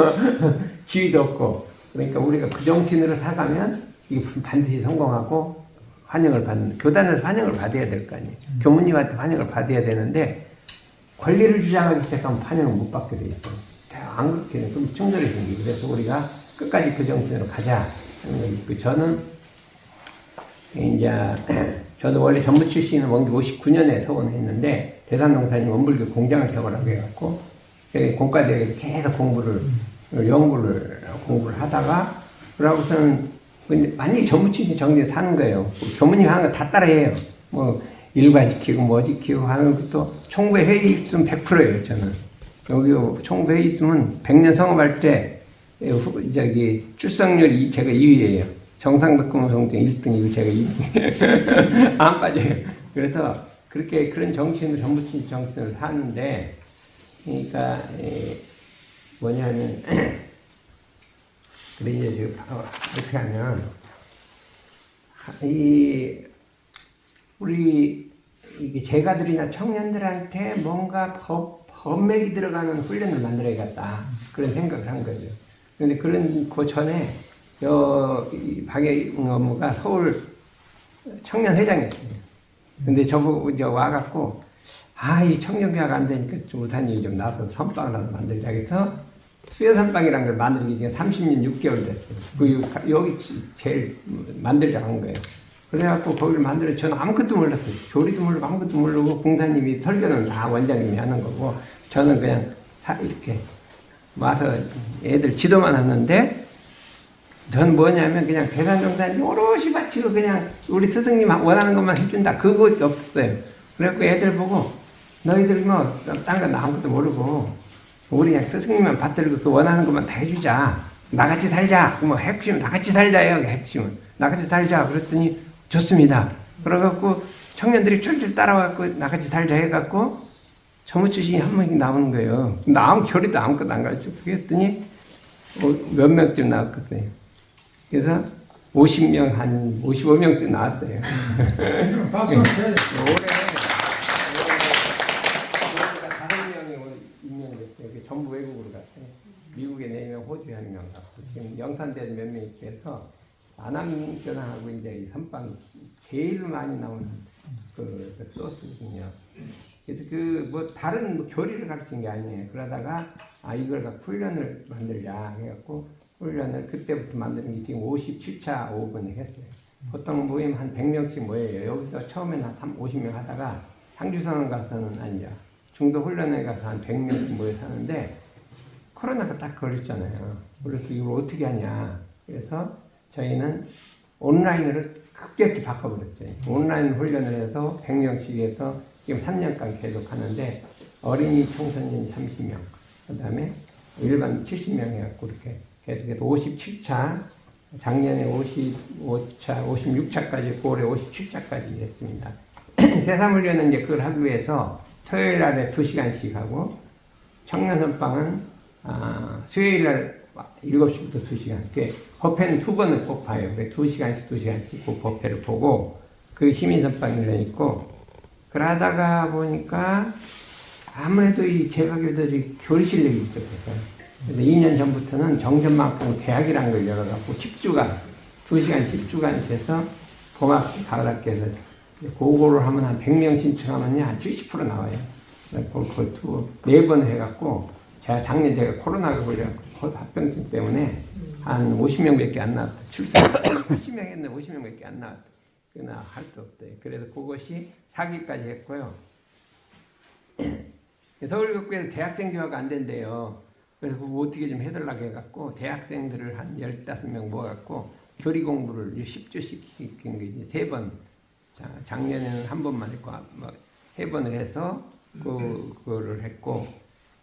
지위도 없고. 그러니까 우리가 그 정신으로 살아가면 이게 반드시 성공하고 환영을 받는, 교단에서 환영을 받아야 될 거 아니에요. 교무님한테 환영을 받아야 되는데 권리를 주장하기 시작하면 환영을 못 받게 돼 있어요. 안 그렇게 되면 좀 충돌이 생기고 그래서 우리가 끝까지 그 정신으로 가자 하는 거 있고 저는 이제 저도 원래 전부 출신은 원기 59년에 서원했는데 대산농사님 원불교 공장을 세우라고 해갖고 공과대에 계속 연구를 하다가 그러고서는 완전히 전부친이 정리에 사는 거예요. 교무님 하는 거 다 따라해요. 뭐 일과 지키고 뭐 지키고 하는 것도 총회 회의 있으면 100%예요. 저는 여기 총회 회의 있으면 100년 성업할 때 출석률이 제가 2위예요. 정상덕금성중 1등이고 제가 2등. 안 빠져요. 그래서 그런 정신으로 전부친 정신을 사는데, 그러니까 뭐냐면 그래 이제 어떻게 하면 우리 이게 제가들이나 청년들한테 뭔가 법맥이 들어가는 훈련을 만들어야겠다 그런 생각을 한 거죠. 그런데 그 전에 박예웅 업무가 서울 청년회장이었어요. 근데 저보고 이제 와갖고 이 청년교화가 안 되니까 좀 못한 일이 좀 나서 선빵을 하나 만들자 해서 수요선빵이라는 걸 만들기 지금 30년 6개월 됐어요. 여기 제일 만들자고 한 거예요. 그래갖고 거기를 만들어 저는 아무것도 몰랐어요. 조리도 모르고 아무것도 모르고 공사님이 설계는 다 원장님이 하는 거고 저는 그냥 이렇게 와서 애들 지도만 하는데 전 뭐냐면 그냥 대산정산 오롯이 바치고 그냥 우리 스승님 원하는 것만 해준다. 그거 없었어요. 그래갖고 애들 보고 너희들 뭐 딴 건 아무것도 모르고 우리 그냥 스승님만 받들고 그 원하는 것만 다 해주자. 나같이 살자. 뭐 핵심 나같이 살자예요. 핵심은 나같이 살자. 그랬더니 좋습니다. 그래갖고 청년들이 출출 따라와갖고 나같이 살자 해갖고 전무출신이 한 명이 나오는 거예요. 나 교리도 아무것도 안 가르쳐. 그랬더니 몇 명쯤 나왔거든요. 그래서 50명, 한 55명쯤 나왔어요. 박수 쳐야 돼. 올해 5명이 임명됐어요. 전부 외국으로 갔어요. 미국에 4명, 호주에 1명 갔고, 지금 영산대에 몇 명 있어서, 안암전하고 이제 선빵 제일 많이 나오는 그 소스거든요. 그래서 다른 교리를 가르친 게 아니에요. 그러다가, 이걸 갖고 훈련을 만들자 해갖고, 훈련을 그때부터 만드는 게 지금 57차 5번을 했어요. 보통 모임 한 100명씩 모여요. 여기서 처음에는 한 50명 하다가 상주선언 가서는 아니죠. 중도 훈련에 가서 한 100명씩 모여서 하는데 코로나가 딱 걸렸잖아요. 그래서 이걸 어떻게 하냐. 그래서 저희는 온라인으로 급격히 바꿔버렸어요. 온라인 훈련을 해서 100명씩 해서 지금 3년간 계속 하는데 어린이 청소년 30명, 그 다음에 일반 70명 해갖고 이렇게 계속해서 57차, 작년에 55차, 56차까지, 올해 57차까지 했습니다. 새삼훈련은 이제 그걸 하기 위해서 토요일 날에 2시간씩 하고, 청년선빵은 수요일 날 7시부터 2시간. 법회는 2번을 꼭 봐요. 2시간씩 그 법회를 보고, 그 시민선빵훈련 있고, 그러다가 보니까 아무래도 이 제가교들이 교리 실력이 부족해서 그래서 2년 전부터는 정전만큼 대학이라는 걸 열어갖고 10주간, 2시간 10주간씩 해서 봄학, 가을학기에서 그거를 하면 한 100명 신청하면요, 한 70% 나와요. 그걸 4번 해갖고, 작년 제가 코로나가 걸려갖고 합병증 때문에 한 50명밖에 안 나왔다. 출산 80명 했는데 50명밖에 안 나왔다. 그나 할 수 없대요. 그래서 그것이 4기까지 했고요. 서울교육부에서 대학생 교화가 안 된대요. 그래서 그거 어떻게 좀 해달라고 해갖고 대학생들을 한 15명 모아갖고 교리 공부를 10주씩 시킨 게 이제 3번. 작년에는 한 번만 했고 3번을 해서 그거를 했고,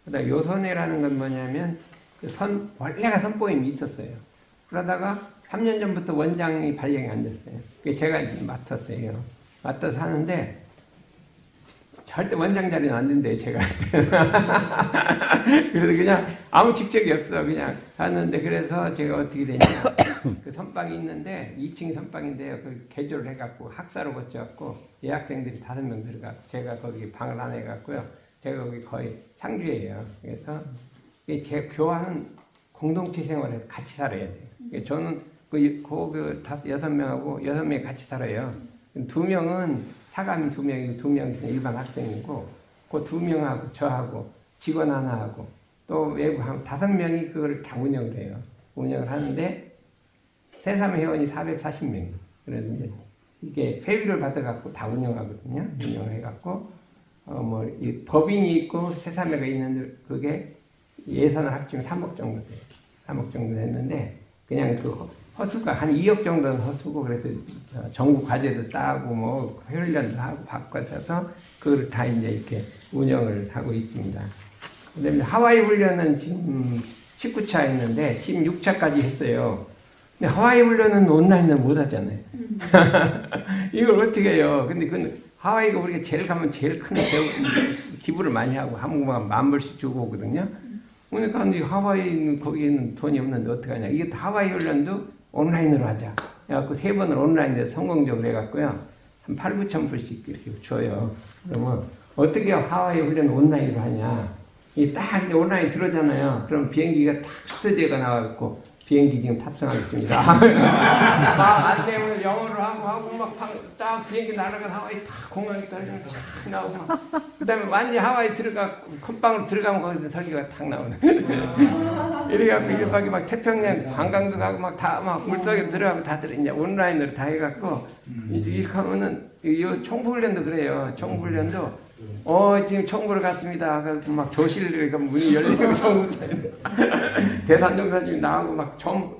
그다음에 요선회라는 건 뭐냐면 원래가 선보임이 있었어요. 그러다가 3년 전부터 원장이 발령이 안 됐어요. 그래서 제가 맡았어요. 맡아서 하는데 절대 원장 자리는 안 된대요, 제가. 그래서 그냥 아무 직책이 없어. 그냥 하는데, 그래서 제가 어떻게 되냐. 그 선빵이 있는데, 2층 선빵인데요. 그 개조를 해갖고, 학사로 거쳐갖고, 예학생들이 5명 들어가고, 제가 거기 방을 안 해갖고요. 제가 거기 거의 상주예요. 그래서, 제 교환은 공동체 생활에서 같이 살아야 돼요. 저는 그 6명하고 6명이 같이 살아요. 2명은 사감이 2명이고 2명은 일반 학생이고, 그 2명하고 저하고 직원 하나하고 또 외부 한 5명이 그걸 다 운영을 해요. 운영을 하는데 새삼 회원이 440명이에요. 그래서 이제 이게 회비를 받아갖고 다 운영하거든요. 운영을 해갖고 이 법인이 있고 세사매가 있는데 그게 예산을 합치면 3억 정도 돼요. 3억 정도 됐는데 그냥 그 허수가 한 2억 정도는 허수고 그래서 전국 과제도 따고 뭐 훈련도 하고 바꿔서 그걸 다 이제 이렇게 운영을 하고 있습니다. 그다음에 하와이 훈련은 지금 19차 했는데 지금 6차까지 했어요. 근데 하와이 훈련은 온라인으로 못 하잖아요. 이걸 어떻게 해요? 근데 그 하와이가 우리가 제일 가면 제일 큰 기부를 많이 하고 한국만 10,000불씩 주고 오거든요. 그러니까 하와이는 거기에는 돈이 없는데 어떻게 하냐. 이게 하와이 훈련도 온라인으로 하자. 그래갖고 3번을 온라인에서 성공적으로 해갖고요. 한 8,000~9,000불씩 이렇게 줘요. 그러면 어떻게 하와이 훈련 온라인으로 하냐. 이 딱 이제 온라인 들어오잖아요. 그럼 비행기가 딱 스튜디오가 나와갖고 비행기 지금 탑승하겠습니다. 안 되면 영어로 하고 막 딱 비행기 날아가서 하와이 딱 공항에 떨어지면 탁 나오고 그 다음에 완전 하와이 큰방으로 들어가면 거기서 설교가 탁 나오네. 이래갖고 1박 2일 막 태평양 관광도 가고 막 다 막 물속에 들어가고 다들 이제 온라인으로 다 해갖고 이제 이렇게 하면은 이 총부훈련도 그래요. 총부훈련도 지금 청구를 갔습니다. 그래서 막 조실이가 문이 열리고 정부사에 대산정사님이 나오고 막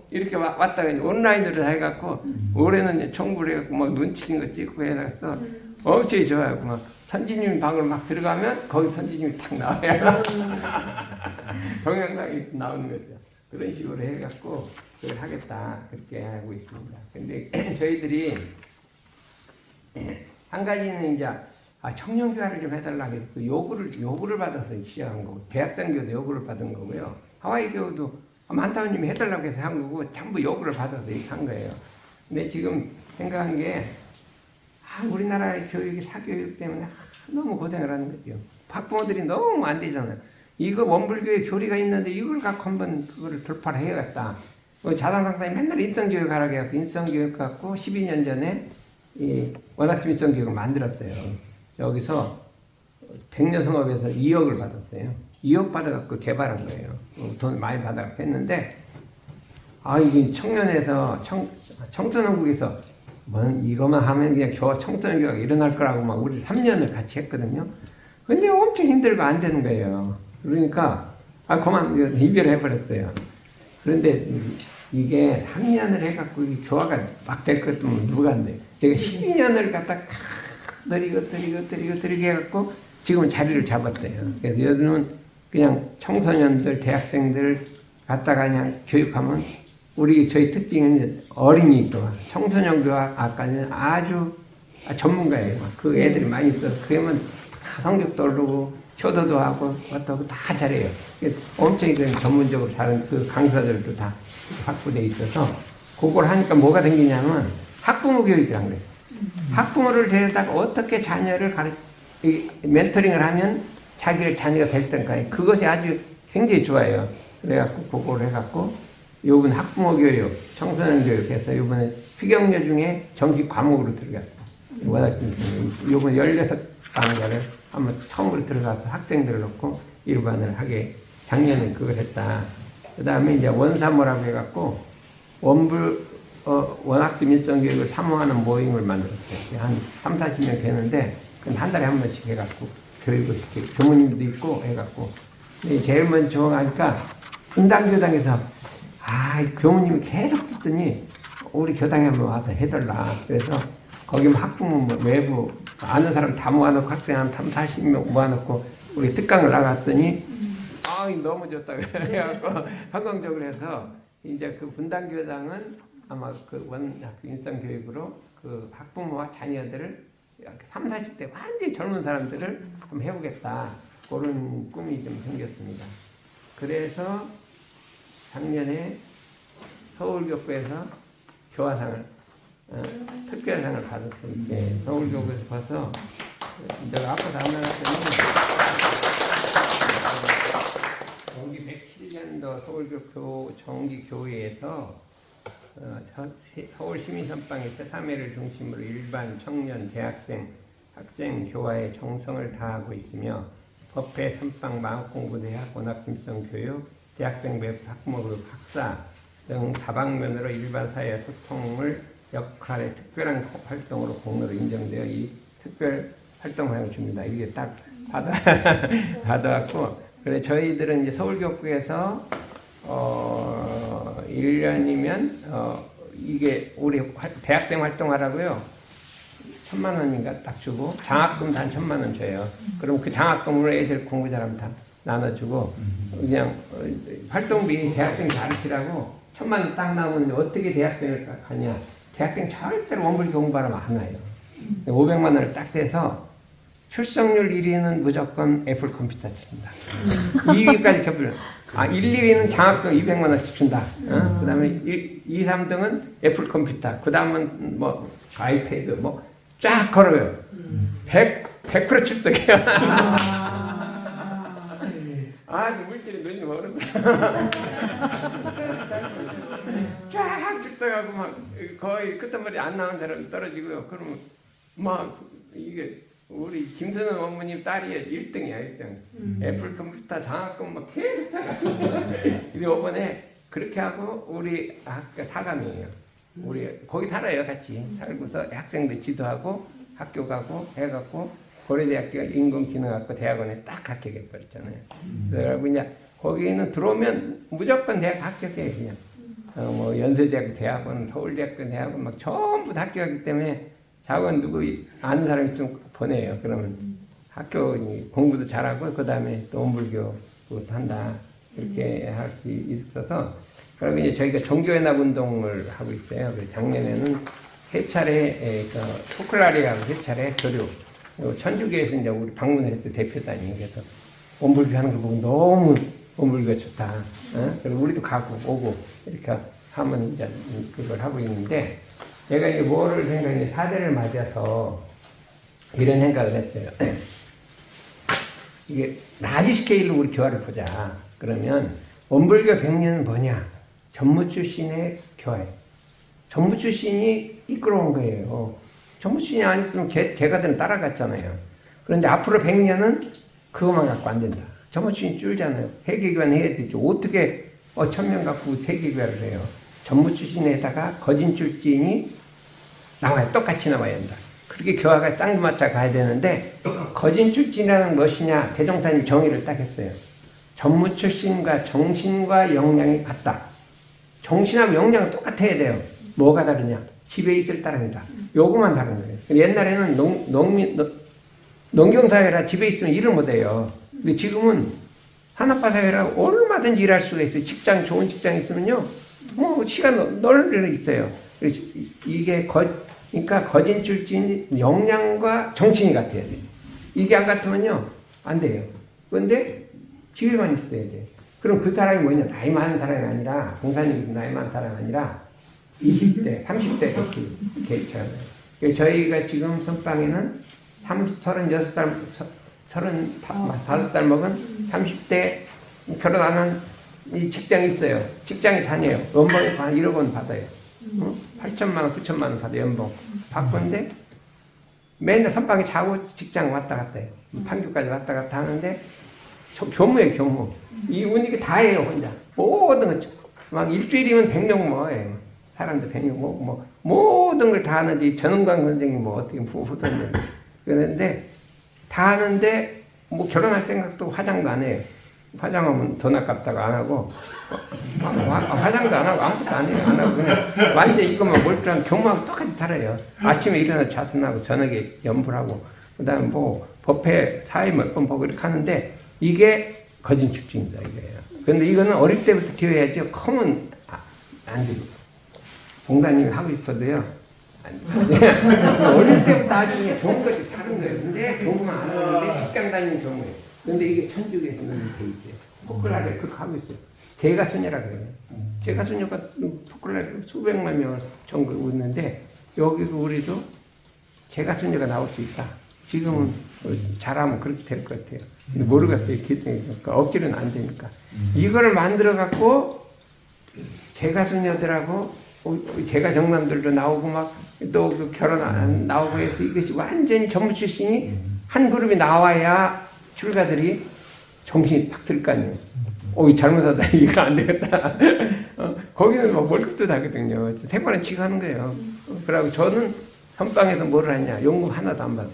이렇게 왔다가 이제 온라인으로 해갖고 올해는 청구를 해갖고 막 눈 치킨 거 찍고 해서 엄청 좋아요. 막 선지님 방으로 막 들어가면 거기 선지님이 탁 나와요. 동영상이 나오는 거죠. 그런 식으로 해갖고 그걸 하겠다 그렇게 하고 있습니다. 근데 저희들이 한 가지는 이제 청년교화를 좀 해달라고 해서 요구를 받아서 시작한 거고 대학생 교도 요구를 받은 거고요. 하와이 교도 만타원님이 해달라고 해서 한 거고 전부 요구를 받아서 이렇게 한 거예요. 근데 지금 생각한 게 우리나라의 교육이 사교육 때문에 너무 고생을 하는 거죠. 학부모들이 너무 안 되잖아요. 이거 원불교의 교리가 있는데 이걸 갖고 한번 그거를 돌파를 해야겠다. 자단상사님 맨날 인성교육 하라고 해갖고 인성교육 갖고 12년 전에 이 원학집 인성교육을 만들었어요. 여기서 백년성업에서 2억을 받았어요. 2억 받아갖고 개발한 거예요. 돈 많이 받아갖고 했는데 이게 청년에서 청소년국에서 이것만 하면 그냥 청소년교육가 일어날 거라고 막 우리 3년을 같이 했거든요. 근데 엄청 힘들고 안 되는 거예요. 그러니까 그만 이별해버렸어요. 그런데 이게 3년을 해갖고 교화가 막 될 것도 누가 안 돼요. 제가 12년을 갖다 이거 해갖고 지금은 자리를 잡았어요. 그래서 요즘은 그냥 청소년들, 대학생들 갖다가 그냥 교육하면 저희 특징은 어린이 교화, 청소년 교화까지는 아주 전문가예요. 그 애들이 많이 있어서 그러면 다 성적도 오르고 효도도 하고 어떠고 다 잘해요. 엄청 전문적으로 잘하는 그 강사들도 다 확보되어 있어서 그걸 하니까 뭐가 생기냐면 학부모 교육이란 거예요. 학부모를 데려다가 어떻게 자녀를 멘토링을 하면 자녀가 될 때까지 그것이 아주 굉장히 좋아요. 그래갖고 그걸 해갖고 요번 학부모 교육, 청소년 교육해서 요번에 피경려 중에 정식 과목으로 들어갔어요. 워낙 요번 16강좌를 한번 처음으로 들어가서 학생들을 놓고 일반을 하게 작년에 그걸 했다. 그 다음에 이제 원사모라고 해갖고 원학집 인성교육을 사모하는 모임을 만들었어요. 한 30~40명 되는데 한 달에 한 번씩 해갖고 교육을 시키고 교무님도 있고 해갖고 제일 먼저 하니까 분당교당에서 교무님이 계속 듣더니 우리 교당에 한번 와서 해달라. 그래서 거기 학부모 외부 아는 사람 다 모아놓고 학생 한 30~40명 모아놓고 우리 특강을 나갔더니 너무 좋다 그래갖고 성공적으로 해서 이제 그 분당교당은 아마 그 원학교 인성교육으로 그 학부모와 자녀들을 30~40대 완전히 젊은 사람들을 한번 해보겠다. 그런 꿈이 좀 생겼습니다. 그래서 작년에 서울교구에서 교화상을 특별상을 받았어요. 서울교구에서 봐서 내가 아파서 안 나갔더니 정기 107년도 서울교구 정기교회에서 서울시민선방의 제3회를 중심으로 일반, 청년, 대학생, 학생 교화에 정성을 다하고 있으며 법회, 선방, 마음공부대학, 원학심성교육, 대학생 외부 학부모교육, 학사 등 다방면으로 일반 사회 소통을 역할의 특별한 활동으로 공로로 인정되어 이 특별 활동을 줍니다. 이게 딱 받아왔고, 그래 저희들은 이제 서울교육부에서 1년이면 이게 우리 대학생 활동하라고요. 1,000만 원인가 딱 주고 장학금도 한 1,000만 원 줘요. 그럼 그 장학금으로 애들 공부 잘하면 다 나눠주고 그냥 활동비 대학생 가르치라고 1,000만 원 딱 나오면 어떻게 대학생을 가냐. 대학생 절대로 원불교 공부하면 안 와요. 500만 원을 딱 대서 출석률 1위는 무조건 애플 컴퓨터 칩니다. 2위까지 겹쳐요. 1, 2위는 장학금 200만 원씩 준다. 그 다음에 2, 3등은 애플 컴퓨터. 그 다음은 뭐 아이패드 뭐 쫙 걸어요. 100% 출석해요. 물질이 눈이 멀었다. 쫙 출석하고 막 거의 끝머리 안 나온 사람 떨어지고요. 그러면 막 이게 우리 김선원 어머님 딸이 1등이야 1등. 애플 컴퓨터 장학금 막 계속 타가. 이번에 그렇게 하고 우리 학교 사감이에요. 우리 거기 살아요 같이. 살고서 학생들 지도하고 학교 가고 해갖고 고려대학교가 인공지능학과 대학원에 딱 합격해버렸잖아요. 그래서 이제 거기는 들어오면 무조건 대학 합격해 그냥. 뭐 연세대학교 대학원, 서울대학교 대학원 막 전부 다 합격하기 때문에 자원 누구 아는 사람이 좀 보내요. 그러면 학교 공부도 잘하고 그 다음에 또 원불교도 한다 이렇게 할 수 있어서 그리고 이제 저희가 종교연합 운동을 하고 있어요. 그래서 작년에는 세 차례 포클라리아하고 세 차례 교류 천주교에서 이제 우리 방문을 했던 대표단이 그래서 원불교 하는 거 보고 너무 원불교가 좋다. 그리고 우리도 가고 오고 이렇게 하면 이제 그걸 하고 있는데. 내가 이제 뭐를 생각했냐, 사대를 맞아서 이런 생각을 했어요. 이게 라지 스케일로 우리 교화를 보자. 그러면 원불교 100년은 뭐냐? 전무 출신의 교화예요. 전무 출신이 이끌어온 거예요. 전무 출신이 아니었으면 제가들은 따라갔잖아요. 그런데 앞으로 100년은 그것만 갖고 안 된다. 전무 출신이 줄잖아요. 회계교환 해야 되죠. 어떻게 1,000명 갖고 세계교환을 해요? 전무 출신에다가 거진 출신이 나와야 똑같이 나와야 한다. 그렇게 교화가 쌍두마차 가야 되는데 거진 출신이라는 것이냐 대종사님 정의를 딱 했어요. 전무 출신과 정신과 역량이 같다. 정신하고 역량은 똑같아야 돼요. 뭐가 다르냐? 집에 있을 따름이다. 요거만 다른 거예요. 옛날에는 농경사회라 집에 있으면 일을 못해요. 근데 지금은 산업화 사회라 얼마든지 일할 수가 있어요. 직장 좋은 직장이 있으면요. 뭐 시간 널리 있어요. 이게 그러니까 거진 출신 역량과 정신이 같아야 돼. 이게 안 같으면요 안 돼요. 그런데 집에만 있어야 돼. 그럼 그 사람이 뭐냐? 나이 많은 사람이 아니라 공사님 나이 많은 사람이 아니라 20대, 30대 그렇게 있잖아요. 저희가 지금 선방에는 36살, 35살 먹은 30대 결혼 안 한 이 직장이 있어요. 직장에 다녀요. 연봉이 한 1억 원 받아요. 8천만 원, 9천만 원 받아요. 연봉. 받건데 맨날 선방에 자고 직장 왔다 갔다 해요. 판교까지 왔다 갔다 하는데 교무예요, 교무. 이분이 다 해요, 혼자. 모든 거, 막 일주일이면 100명 모아요. 사람들 100명 모으고, 모든 걸 다 하는데, 전은광 선생님 뭐 어떻게 후손님. 그런데 다 하는데, 뭐 결혼할 생각도 화장도 안 해요. 화장하면 돈 아깝다고 안 하고, 화장도 안 하고 아무것도 안 해요. 안 하고 그냥 완전 이것만 몰두한 교무하고 똑같이 살아요. 아침에 일어나 자선하고 저녁에 연불하고, 그 다음에 뭐 법회 사회 몇 번 보고 이렇게 하는데, 이게 거진 출중이다 이거예요. 그런데 이거는 어릴 때부터 키워야지 크면 안 돼요. 봉사님이 하고 싶어도요. 어릴 때부터 아주 좋은 것이 다른 거예요. 근데 교무만 안 하는데 직장 다니는 교무예요. 근데 이게 천주교에서는 돼 있어요. 포클라리아 그렇게 하고 있어요. 제가 수녀라 그래요. 제가 수녀가 포클라리아 수백만 명을 전국에 있는데 여기도 우리도 제가 수녀가 나올 수 있다. 지금은 잘하면 그렇게 될 것 같아요. 근데 모르겠어요. 그러니까 억지로는 안 되니까. 이거를 만들어 갖고 제가 수녀들하고 제가 정남들도 나오고 막 또 그 결혼 안 나오고 해서 이것이 완전히 전무 출신이 한 그룹이 나와야 출가들이 정신이 팍 들 거 아니에요. 잘못하다. 이거 안 되겠다. 거기는 뭐 월급도 다거든요. 생활은 지가 하는 거예요. 그러고 저는 선방에서 뭐를 하냐. 연금 하나도 안 받아요.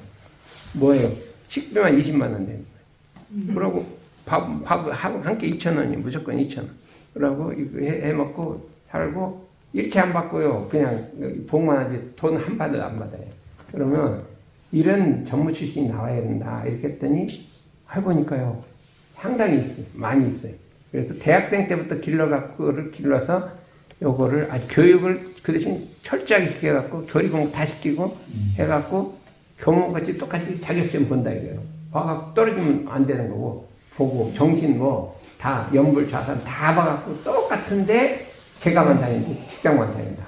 뭐예요? 식비만 20만 원 되는 거예요. 그러고 밥 한 끼 2,000원이 무조건 2,000원. 그러고 이거 해 먹고 살고 이렇게 안 받고요. 그냥 복만 하지 돈 한 푼도 안 받아요. 그러면 이런 전문 출신이 나와야 된다. 이렇게 했더니 해보니까요. 상당히 있어요. 많이 있어요. 그래서 대학생 때부터 길러갖고 그거를 길러서 요거를 교육을 그 대신 철저하게 시켜갖고 조리 공부 다 시키고 해갖고 교무같이 똑같이 자격증 본다 이거예요. 봐갖고 떨어지면 안 되는 거고 보고 정신 뭐 다 연불 좌산 다 봐갖고 똑같은데 제가만 다니고 직장만 다닌다.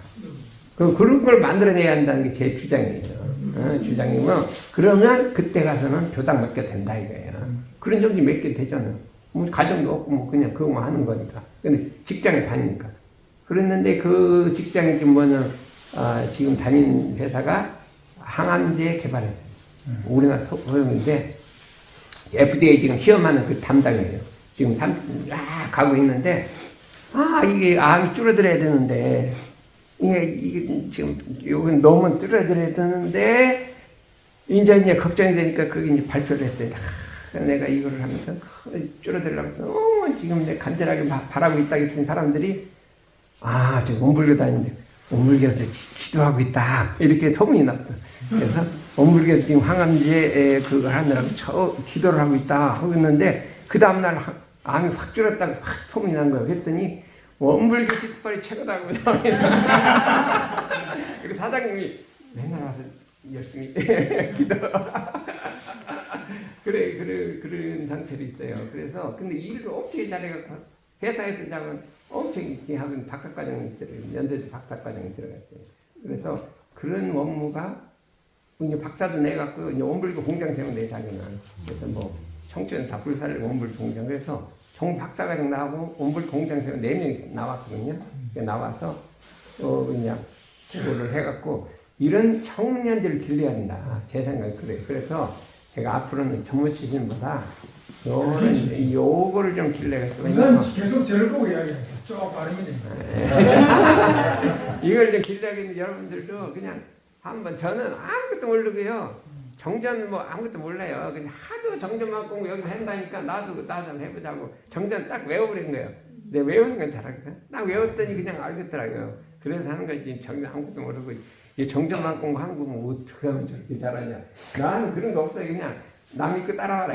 그런 걸 만들어내야 한다는 게 제 주장이에요. 주장이면 그러면 그때 가서는 교당 맡게 된다 이거예요. 그런 정도 몇 개 되잖아요. 뭐 가정도 없고 뭐 그냥 그거만 하는 거니까. 근데 직장에 다니니까. 그랬는데 그 직장이 좀 뭐는 지금 다니는 회사가 항암제 개발회사예요. 우리나라 소형인데 FDA 지금 시험하는 그 담당이에요. 지금 가고 있는데 이게 암이 줄어들어야 되는데 이게 지금 요건 너무 줄어들어야 되는데 이제 걱정이 되니까 그게 이제 발표를 했더니 내가 이거를 하면서 줄어들려고 지금 내 간절하게 바라고 있다 했더니 사람들이 지금 원불교 다니는데 원불교에서 기도하고 있다 이렇게 소문이 났다. 그래서 원불교에서 지금 항암제 그거 하느라고 기도를 하고 있다 하고 있는데 그 다음날 암이 확 줄었다고 확 소문이 난 거예요. 그랬더니 원불교 깃발이 최고다고 그리고 사장님이 맨날 와서 열심히 기도 그런 상태로 있어요. 그래서 근데 일을 엄청 잘해갖고 회사에서 장은 엄청 있게 하고 박사과정이 있더라고요. 연세대 박사과정이 들어갔어요. 그래서 그런 원무가 이제 박사도 내갖고 이제 원불교 공장 때문에 내 자기는 그래서 뭐 청춘은 다 불사를 원불 공장 그래서 종 박사과정 나오고 원불 공장 때문에 4명이 나왔거든요. 나와서 그냥 그거를 해갖고 이런 청년들을 길러야 된다. 제 생각이 그래요. 그래서 제가 앞으로는 전문 시즌보다 요거를 좀 길러야겠어요. 우선 계속 저를 보고 이야기하세요. 쭉 발음이 됩니다. 이걸 좀 길러야겠는데 여러분들도 그냥 한번 저는 아무것도 모르고요. 정전 뭐 아무것도 몰라요. 그냥 하도 정전만 공부 여기서 한다니까 나도 한번 해보자고 정전 딱 외워버린 거예요. 내가 외우는 건 잘하거든. 딱 외웠더니 그냥 알겠더라고요. 그래서 하는 거지 정전 아무것도 모르고 이 정전만 공부 하는 거면 어떻게 하면 저렇게 잘하냐. 나는 그런 거 없어요. 그냥 남 믿고 따라와라.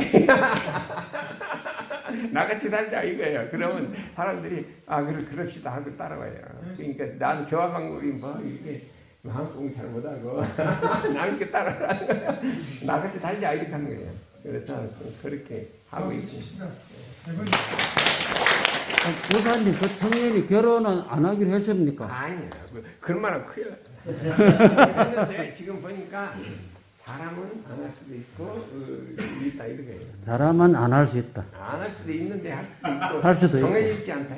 나같이 살자 이거예요. 그러면 사람들이 그럽시다 하고 따라와요. 그러니까 나는 교화 방법이 뭐 이게 마음 공부 잘 못하고 남 믿고 따라와라는 거예요. 나같이 살자 이렇게 하는 거예요. 그래서 그렇게 하고 있습니다. 교사님 그 청년이 결혼은 안 하기로 했습니까? 아니요. 그런 말은 큰일 났어요. 했는데 지금 보니까 사람은 안 할 수도 있고 있다 이렇게. 사람은 안 할 수 있다. 안 할 수도 있는데 할 수도 있고. 할 수도 정해져 있지 않다.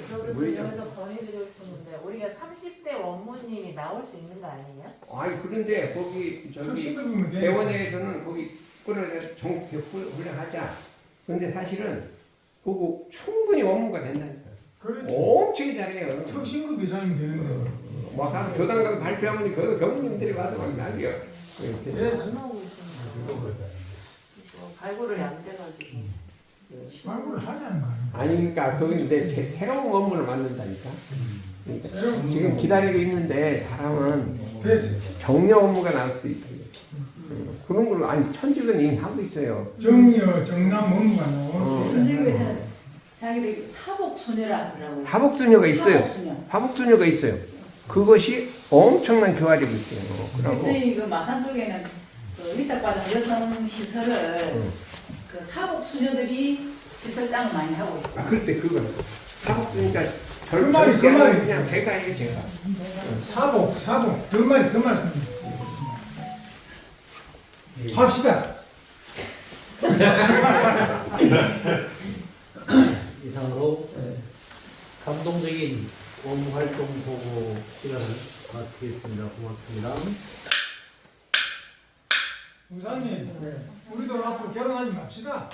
저도 여기서 건의드리고 싶은데 우리가 30대 원무님이 나올 수 있는 거 아니에요? 아니 그런데 거기 저기 대원에서는 거기 끌어내 정국회 훈련하자. 근데 사실은 그거 충분히 원무가 된다니까. 그렇죠. 엄청 잘해요. 특신급 이상이면 되는데. 막 가서 교당 가서 발표하면 그 교무님들이 와서 막 난리요. 발굴을 안 돼가지고. 발굴을 하자는 거야. 아니 그러니까 거기 이제 새로운 원문을 만든다니까. 그러니까 지금 기다리고 있는데 잘하면 정려 원무가 나올 수도 있다. 그런 걸 아니 천주교는 이미 하고 있어요. 정려 정남 원무가 나오고. 천주교에서는 자기들 사복수녀라 하더라고요. 사복수녀가 있어요. 사복수녀가 있어요. 그것이 엄청난 교활이고 있어요. 그리고 저희 그 마산 쪽에는 그 위탁받은 여성 시설을 그 사복수녀들이 시설장을 많이 하고 있어요. 그때 그거 사복수니까 그 말이 그냥 제가 해요 제가. 사복 그 말씀입니다. 합시다. 이상으로 감동적인 원무 활동 보고 시간을 마치겠습니다. 고맙습니다. 우사님, 우리도 앞으로 결혼하지 맙시다.